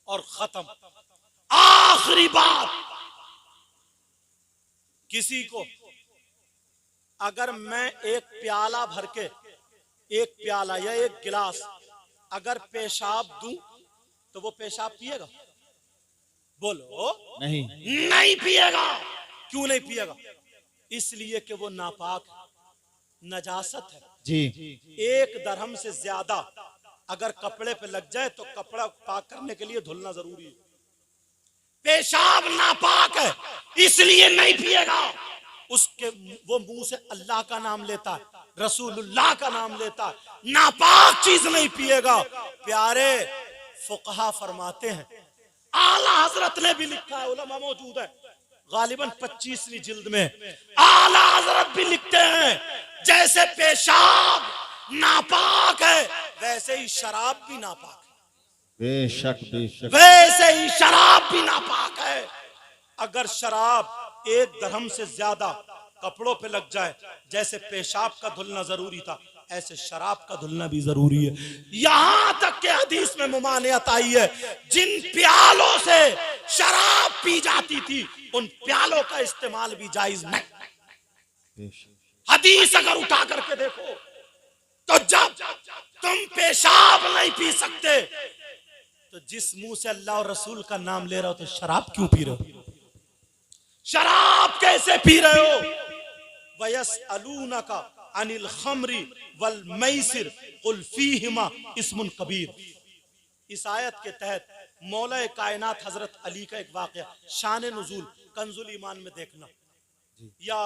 और खत्म। आखिरी बात, किसी को अगर मैं एक प्याला भर के, एक प्याला या एक गिलास अगर पेशाब दूं तो वो पेशाब पिएगा? बोलो नहीं, नहीं पिएगा। क्यों नहीं पिएगा? इसलिए कि वो नापाक, नजासत है जी। 1 दरहम से ज्यादा अगर कपड़े पे लग जाए तो कपड़ा पाक करने के लिए धुलना जरूरी है। पेशाब नापाक है, इसलिए नहीं पिएगा। उसके वो मुंह से अल्लाह का नाम लेता है, रसूलुल्लाह का नाम लेता है, नापाक चीज नहीं पिएगा। प्यारे फुकहा फरमाते हैं, आला हजरत ने भी लिखा है, उलमा मौजूद है, गालिबन 25वीं जिल्द में आला हजरत भी लिखते हैं, जैसे पेशाब नापाक है वैसे ही शराब भी नापाक है। बेशक बेशक, वैसे ही शराब भी नापाक है। अगर शराब 1 दरहम से ज्यादा कपड़ों पे लग जाए, जैसे पेशाब का धुलना जरूरी था ऐसे शराब का धुलना भी जरूरी है। यहां तक के हदीस में मुमानियत आई है, जिन प्यालों से शराब पी जाती थी उन प्यालों का इस्तेमाल भी जायज नहीं। बेशक हदीस अगर उठा करके देखो तो जब तुम पेशाब नहीं पी सकते तो जिस मुंह से अल्लाह और रसूल का नाम ले रहे हो तो शराब क्यों पी रहे हो? शराब कैसे पी रहे हो? वयसअलूनका अनिल खमरी वल मैसिर कुल फीहिमा इस्मुन कबीर। इस आयत के तहत मौला कायनात हजरत अली का एक वाकया शान नुजूल कंजुल ईमान में देखना, या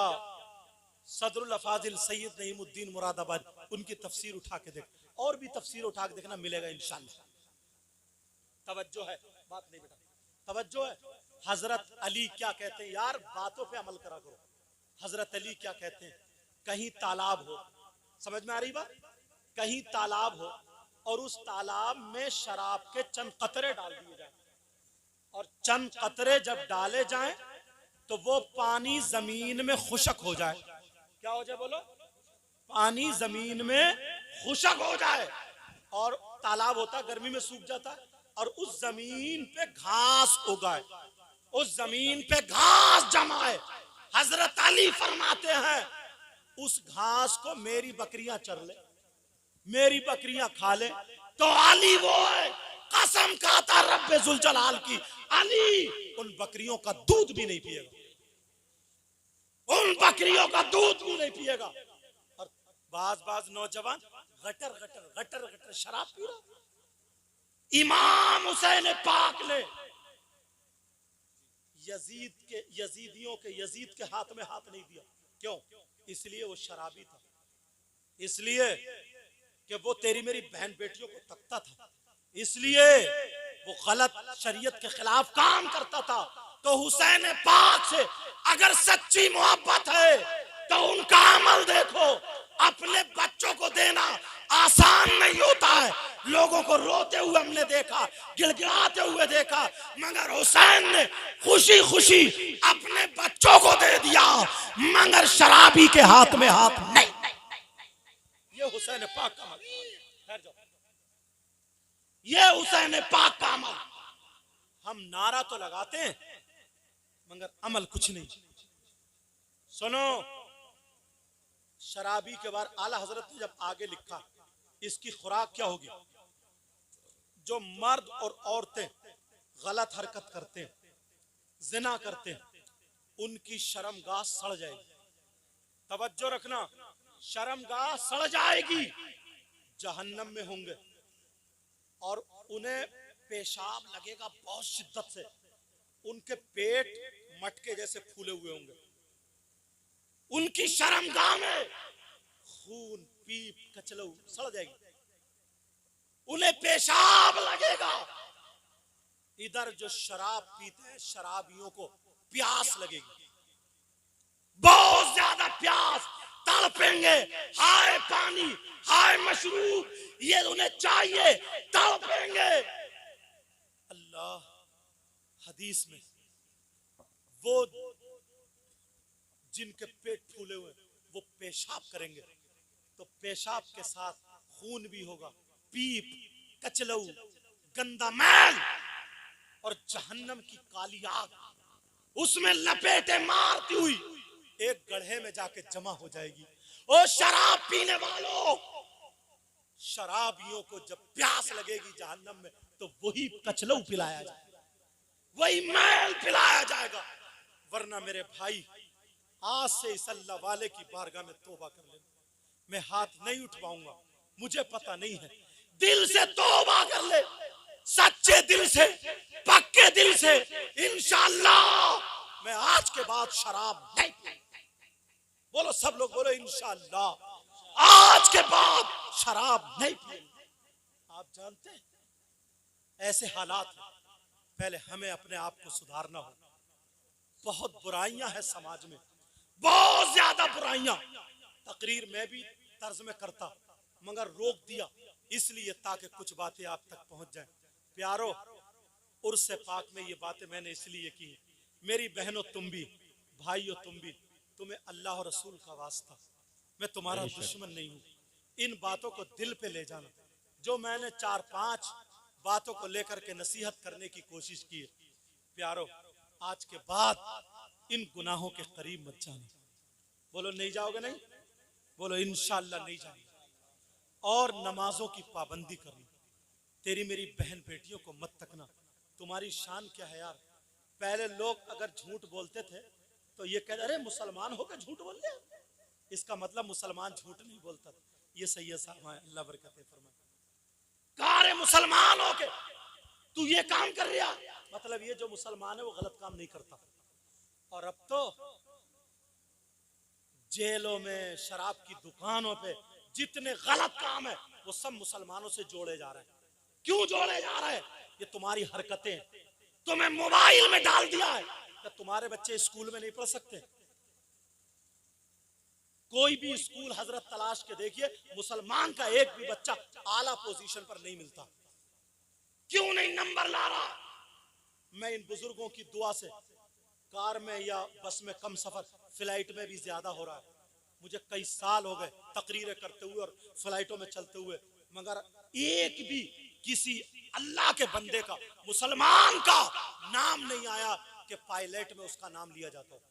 सदरुल अफाजिल सैयद नईमुद्दीन मुरादाबाद उनकी तफसीर उठा के देख, और भी तफसीर उठा के देखना मिलेगा इंशाअल्लाह। तवज्जो है, बात नहीं बेटा, तवज्जो है। हजरत अली क्या कहते हैं यार, बातों पे अमल करा करो। हजरत अली क्या कहते हैं, कहीं तालाब हो, समझ में आ रही बात, कहीं तालाब हो और उस तालाब में शराब के चंद कतरे डाल दिए जाए, और चंद कतरे जब डाले जाएं तो वो पानी जमीन में खुशक हो जाए। क्या हो जाए बोलो? पानी जमीन में खुशक हो जाए, और तालाब होता गर्मी में सूख जाता है, और उस जमीन पे घास उगाए, उस जमीन पे घास जमाए। हजरत अली फरमाते हैं उस घास को मेरी बकरियां चर ले, मेरी बकरियां खा ले, तो अली वो है, कसम खाता रब्बे जुल जलाल की, अली उन बकरियों का दूध भी नहीं पिएगा, उन बकरियों का दूध भी नहीं पिएगा। और बाज नौजवान गटर गटर गटर गटर शराब पी रहा। इमाम हुसैन पाक ने यजीदियों के यजीद के हाथ में हाथ नहीं दिया। क्यों? इसलिए वो शराबी था, इसलिए कि वो तेरी मेरी बहन बेटियों को तकता था, इसलिए वो गलत शरीयत के खिलाफ काम करता था। तो हुसैन पाक से अगर सच्ची मोहब्बत है तो उनका अमल देखो। अपने बच्चों को देना आसान नहीं होता है, लोगों को रोते हुए हमने देखा, गिड़गिड़ाते हुए देखा, मगर हुसैन ने खुशी खुशी अपने बच्चों को दे दिया, मगर शराबी के हाथ में हाथ नहीं। ये हुसैन पाक का अमल, ये हुसैन पाक का अमल। हम नारा तो लगाते हैं मगर अमल कुछ नहीं। सुनो, शराबी के बाद आला हजरत ने जब आगे लिखा इसकी खुराक क्या होगी, जो मर्द और औरतें गलत हरकत करते हैं, जिना करते हैं, उनकी शर्मगाह सड़ जाएगी। तवज्जो रखना, शर्मगाह सड़ जाएगी, जहन्नम में होंगे और उन्हें पेशाब लगेगा बहुत शिद्दत से, उनके पेट मटके जैसे फूले हुए होंगे, उनकी शर्मगाह में खून पीप कचलू सड़ जाएगी, उन्हें पेशाब लगेगा। इधर जो शराब पीते हैं शराबियों को प्यास लगेगी, बहुत ज्यादा प्यास, तड़पेंगे, हाय पानी, हाय मशरूब, ये उन्हें चाहिए, तड़पेंगे। अल्लाह हदीस में वो जिनके पेट फूले हुए वो पेशाब करेंगे तो पेशाब के साथ खून भी होगा, पीप, कचलऊ, गंदा मैल और जहन्नम की काली आग उसमें लपेटे मारती हुई एक गड्ढे में जाके जमा हो जाएगी। ओ शराब पीने वालों, शराबियों को जब प्यास लगेगी जहन्नम में तो वही कचलऊ पिलाया जाएगा, वही मैल पिलाया जाएगा। वरना मेरे भाई, आज से इस अल्लाह वाले की बारगाह में तौबा कर लेना। मैं हाथ नहीं उठवाऊंगा, मुझे पता नहीं है, दिल से तौबा कर ले, सच्चे दिल से, पक्के दिल से, इंशाअल्लाह मैं आज के बाद शराब नहीं पीऊंगा। बोलो सब लोग बोलो इंशाअल्लाह आज के बाद शराब नहीं पीऊंगा। आप जानते हैं ऐसे हालात हैं, पहले हमें अपने आप को सुधारना होगा। बहुत बुराइयां हैं समाज में, बहुत ज्यादा बुराइयां। तकरीर में भी तर्ज में करता मगर रोक दिया इसलिए ताकि कुछ बातें आप तक पहुंच जाएं। प्यारो, उर्स पाक में ये बातें मैंने इसलिए की, मेरी बहनों तुम भी, भाइयों तुम भी, तुम्हें अल्लाह और रसूल का वास्ता, मैं तुम्हारा दुश्मन नहीं हूं। इन बातों को दिल पे ले जाना। जो मैंने 4-5 बातों को लेकर के नसीहत करने की कोशिश की है, प्यारो, आज के बाद इन गुनाहों के करीब मत जाना। बोलो नहीं जाओगे? नहीं बोलो इंशाअल्लाह नहीं जाओगे। और नमाजों की पाबंदी करना। तेरी मेरी बहन बेटियों को मत तकना। तुम्हारी शान क्या है यार? पहले लोग अगर झूठ बोलते थे तो ये कहते अरे मुसलमान होकर झूठ बोल रहे, इसका मतलब मुसलमान झूठ नहीं बोलता। ये सही है साहब, अल्लाह बरकत फरमाए। कार मुसलमान होके तू ये काम कर रहा, मतलब ये जो मुसलमान है वो गलत काम नहीं करता। और अब तो जेलों में, शराब की दुकानों पे जितने गलत काम है वो सब मुसलमानों से जोड़े जा रहे हैं। क्यों जोड़े जा रहे हैं? ये तुम्हारी हरकतें तुम्हें मोबाइल में डाल दिया है। तो तुम्हारे बच्चे स्कूल में नहीं पढ़ सकते? कोई भी स्कूल हजरत तलाश के देखिए, मुसलमान का एक भी बच्चा आला पोजीशन पर नहीं मिलता। क्यों नहीं नंबर ला रहा? मैं इन बुजुर्गों की दुआ से कार में या बस में कम सफर, फ्लाइट में भी ज्यादा हो रहा है। मुझे कई साल हो गए तकरीरें करते हुए और फ्लाइटों में चलते हुए, मगर एक भी किसी अल्लाह के बंदे का, मुसलमान का नाम नहीं आया कि पायलट में उसका नाम लिया जाता हो।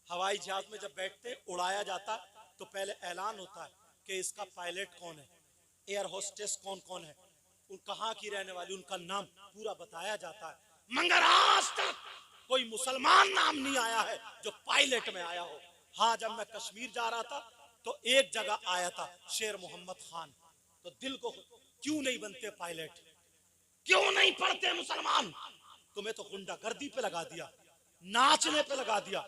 हवाई जहाज में जब बैठते उड़ाया जाता तो पहले ऐलान होता है कि इसका पायलट कौन है, एयर होस्टेस कौन कौन है, उन कहाँ की रहने वाली, उनका नाम पूरा बताया जाता है। मगर आज तक कोई मुसलमान नाम नहीं आया है जो पायलट में आया हो। हाँ, जब मैं कश्मीर जा रहा था तो एक जगह आया था शेर मोहम्मद खान, तो दिल को क्यों नहीं बनते पायलट? क्यों नहीं पढ़ते मुसलमान? तुम्हें तो गुंडागर्दी पे लगा दिया, नाचने पे लगा दिया,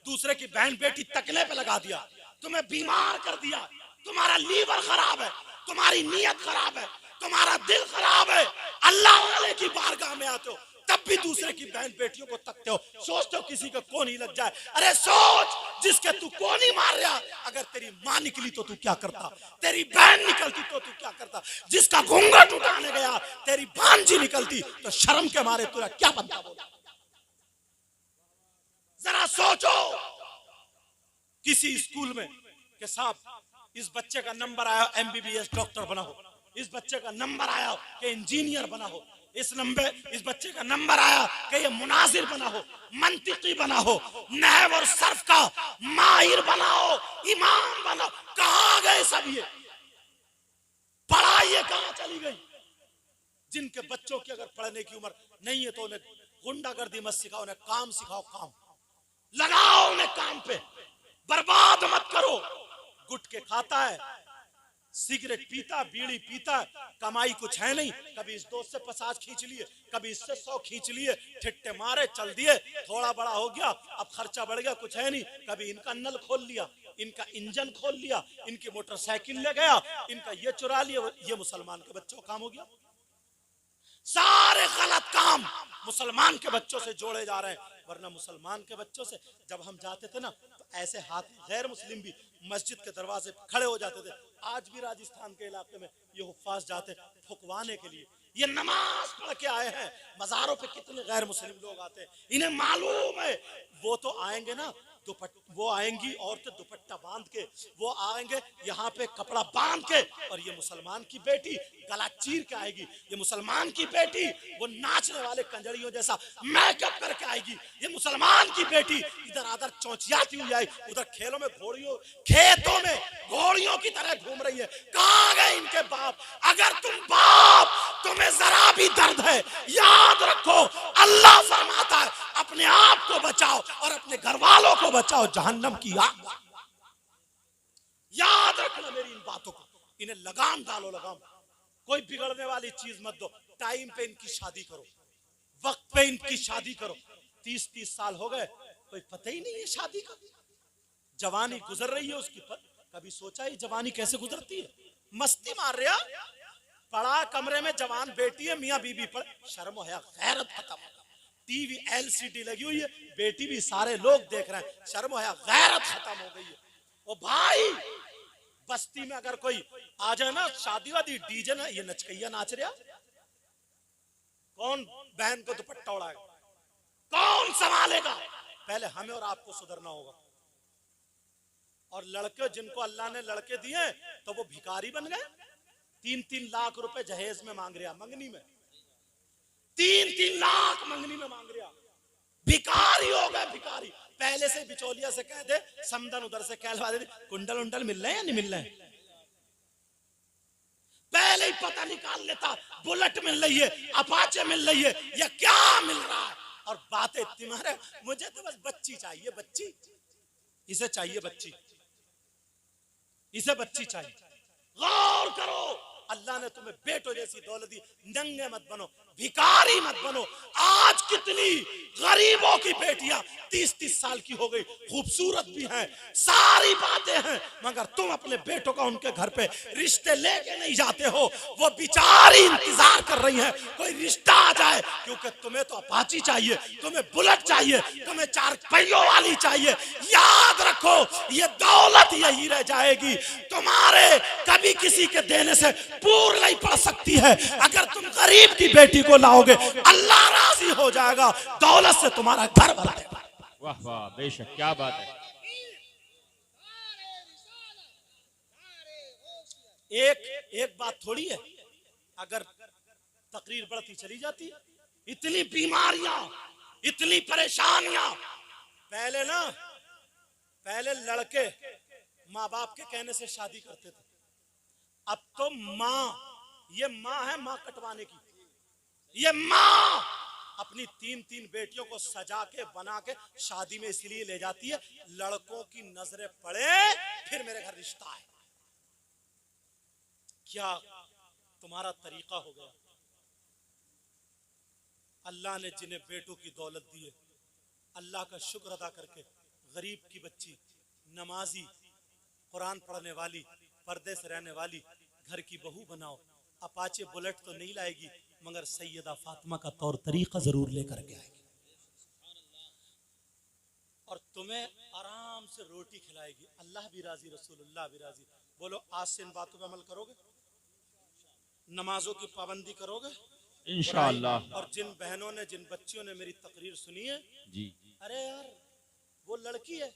दूसरे की बहन बेटी तकने पे लगा दिया, तुम्हें बीमार कर दिया। तुम्हारा लीवर खराब है, तुम्हारी नीयत खराब है, तुम्हारा दिल खराब है। अल्लाह वाले की बारगाह में आते हो तब भी दूसरे की बहन बेटियों को तकते हो, सोचते हो किसी को कोनी लग जाए। अरे सोच, जिसके तू कोनी मार रहा, अगर तेरी माँ निकली तो तू क्या करता? तेरी बहन निकलती तो तू क्या करता? जिसका घूंघट उठाने गया तेरी भांजी निकलती तो शर्म के मारे तुझे क्या बनता? बोला जरा सोचो। किसी स्कूल में कि साहब इस बच्चे का नंबर आया MBBS डॉक्टर बना हो, इस बच्चे का नंबर आया कि इंजीनियर बना हो, इस बच्चे का नंबर आया कि ये मुनाजिर बना हो, मंतिकी बना हो, नहव और सर्फ का माहिर बना हो, इमाम बना हो। कहाँ गए सब ये? पढ़ाई कहाँ चली गई? जिनके बच्चों की अगर पढ़ने की उम्र नहीं है तो उन्हें गुंडागर्दी मत सिखाओ, उन्हें काम सिखाओ, काम लगाओ उन्हें काम पे। बर्बाद मत करो। गुटखे खाता है, सिगरेट पीता, बीड़ी पीता, कमाई कुछ है नहीं। कभी इस दोस्त से 50 खींच लिए, कभी इससे 100 खींच लिए, ठिट्टे मारे, चल दिए, थोड़ा बड़ा हो गया, अब खर्चा बढ़ गया, कुछ है नहीं। कभी इनका नल खोल लिया, इनका इंजन खोल लिया, इनकी मोटरसाइकिल ले गया, इनका ये चुरा लिया। ये मुसलमान के बच्चों का काम हो गया। सारे गलत काम मुसलमान के बच्चों से जोड़े जा रहे हैं। वरना मुसलमान के बच्चों से जब हम जाते थे ना तो ऐसे हाथ, गैर मुस्लिम भी मस्जिद के दरवाजे खड़े हो जाते थे। आज भी राजस्थान के इलाके में ये हुफ्फाज जाते फुकवाने के लिए। ये नमाज पढ़ के आए हैं। मज़ारों पे कितने गैर मुस्लिम लोग आते हैं, इन्हें मालूम है वो तो आएंगे ना, वो आएंगी औरतें दुपट्टा बांध के, वो आएंगे यहाँ पे कपड़ा बांध के, और ये मुसलमान की बेटी गला चीर के आएगी। ये मुसलमान की बेटी वो नाचने वाले कंजड़ियों जैसा मेकअप करके आएगी। ये मुसलमान की बेटी इधर आधर चौंचियाती हुई आई, उधर खेतों में घोड़ियों की तरह घूम रही है। कहाँ गए इनके बाप? अगर तुम बाप तुम्हें जरा भी दर्द है, याद रखो अल्लाह फरमाता है अपने आप को बचाओ और अपने घर वालों को बचाओ जहन्नम की आग। याद रखना मेरी इन बातों को, इन्हें लगाम डालो, लगाम। कोई बिगड़ने वाली चीज मत दो। टाइम पे इनकी शादी करो, वक्त पे इनकी शादी करो। 30-30 साल हो गए, कोई पता ही नहीं है शादी का। जवानी गुजर रही है उसकी, कभी सोचा है जवानी कैसे गुजरती है? मस्ती मार रहा, पड़ा कमरे में जवान बेटी है, मियाँ बीबी पड़े, शर्म है, गैरत खत्म। टीवी LCD लगी हुई है, बेटी भी सारे लोग देख रहे हैं, शर्म है, गैरत खत्म हो गई है। ओ भाई, बस्ती में अगर कोई आ जाए ना, शादी वादी डीजे ना, ये नचकैया नाच रहा, कौन बहन को दुपट्टा उड़ाएगा? कौन संभालेगा? पहले हमें और आपको सुधरना होगा। और लड़के जिनको अल्लाह ने लड़के दिए तो वो भिखारी बन गए। 3-3 लाख रुपए जहेज में मांग रहा, मंगनी में 3-3 लाख मंगनी में मांग रहा, भिखारी हो गए भिखारी। पहले से बिचौलिया से कह दे समदन उधर से कहलवा दे, कुंडल उंडल मिल रहे हैं या नहीं मिल रहे हैं, पहले ही पता निकाल लेता। बुलेट मिल रही है, अपाचे मिल रही है, या क्या मिल रहा है। और बातें इतनी मारे, मुझे तो बस बच्ची चाहिए, बच्ची, इसे चाहिए बच्ची, इसे बच्ची चाहिए। गौर करो, अल्लाह ने तुम्हें बेटो जैसी दौलत दी, नंगे मत बनो, भिखारी मत बनो। आज कितनी गरीबों की बेटियां 30-30 साल की हो गई, खूबसूरत भी हैं, सारी बातें हैं, मगर तुम अपने बेटों का उनके घर पे रिश्ते लेके नहीं जाते हो। वो बेचारी इंतजार कर रही हैं कोई रिश्ता आ जाए, क्योंकि तुम्हें तो अपाची चाहिए, तुम्हें बुलेट चाहिए, तुम्हें 4 पहियों वाली चाहिए। याद रखो, ये दौलत यही रह जाएगी, तुम्हारे कभी किसी के देने से पूर नहीं पड़ सकती है। अगर तुम गरीब की बेटी को लाओगे, अल्लाह राजी हो जाएगा, दौलत से तुम्हारा घर भर देगा। वाह वाह, बेशक, क्या बात है। एक बात थोड़ी है, अगर तकरीर बढ़ती चली जाती, इतनी बीमारियां, इतनी परेशानियां। पहले लड़के माँ बाप के कहने से शादी करते थे, अब तो ये माँ है, माँ कटवाने की, ये माँ अपनी 3-3 बेटियों को सजा के बना के शादी में इसलिए ले जाती है, लड़कों की नजरें पड़े फिर मेरे घर रिश्ता है। क्या तुम्हारा तरीका हो गया। अल्लाह ने जिन्हें बेटों की दौलत दी है, अल्लाह का शुक्र अदा करके गरीब की बच्ची, नमाजी, कुरान पढ़ने वाली, पर्दे से रहने वाली घर की बहू बनाओ। अपाचे बुलेट तो नहीं लाएगी, मगर सैयदा फातिमा का तौर तरीका जरूर लेकर के आएगी, और तुम्हें आराम से रोटी खिलाएगी। अल्लाह भी राजी, रसूलुल्लाह भी राजी। बोलो, आज से इन बातों पे अमल करोगे, नमाजों की पाबंदी करोगे इंशाअल्लाह। और जिन बहनों ने, जिन बच्चियों ने मेरी तकरीर सुनी है जी, अरे यार, वो लड़की है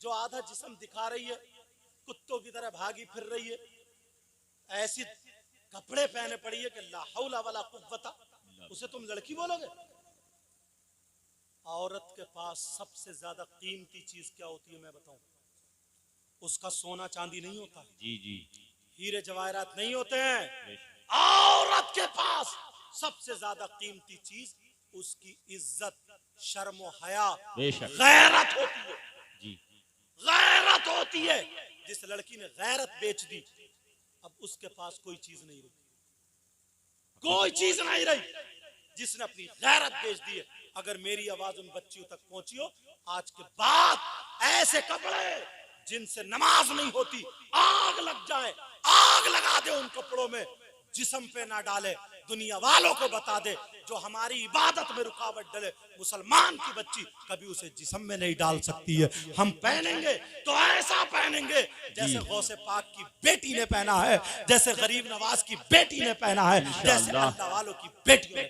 जो आधा जिस्म दिखा रही है, कुत्तों की तरह भागी फिर रही है, ऐसी कपड़े पहने पड़ी है कि ला हौला वला कुव्वता, उसे तुम लड़की बोलोगे। औरत के पास सबसे ज्यादा कीमती चीज क्या होती है मैं बताऊं, उसका सोना चांदी नहीं होता, जी जी, हीरे जवाहरात नहीं होते हैं। औरत के पास सबसे ज्यादा कीमती चीज उसकी इज्जत, शर्म व हया, गैरत होती है। जी, गैरत होती है। जिस लड़की ने गैरत बेच दी, अब उसके पास कोई चीज नहीं रही, कोई चीज नहीं रही, जिसने अपनी गैरत बेच दी है। अगर मेरी आवाज उन बच्चियों तक पहुंची हो, आज के बाद ऐसे कपड़े जिनसे नमाज नहीं होती, आग लग जाए, आग लगा दे उन कपड़ों में, जिस्म पे ना डाले, दुनिया वालों को बता दे, जो हमारी इबादत में रुकावट डाले, मुसलमान की बच्ची कभी उसे जिस्म में नहीं डाल सकती है। हम पहनेंगे तो ऐसा पहनेंगे जैसे गौसे पाक की बेटी ने पहना है, जैसे गरीब नवाज की बेटी ने पहना है, जैसे अल्लाह वालों की बेटी ने।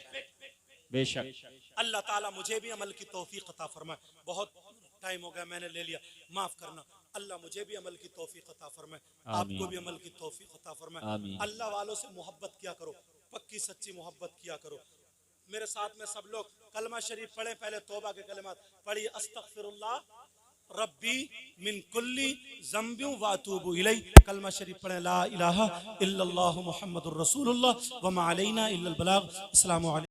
बेशक, अल्लाह ताला मुझे भी अमल की तौफीक अता फरमाए। बहुत टाइम हो गया, मैंने ले लिया, माफ करना। अल्लाह मुझे भी अमल की तौफीक अता फरमाए, आपको भी अमल की तौफीक अता फरमाए। अल्लाह वालों से मोहब्बत किया करो, पक्की सच्ची मोहब्बत किया करो। मेरे साथ में सब लोग कलमा शरीफ पढ़े, पहले तौबा के कलिमात पढ़िए। अस्तगफिरुल्लाह रब्बी मिन कुल्ली ज़ंबिन व अतूबु इलैह। कलमा शरीफ पढ़े, ला इलाहा इल्लल्लाहु मुहम्मदुर रसूलुल्लाह व मा अलैना इल्लल बलाग। अस्सलामु अलैकुम।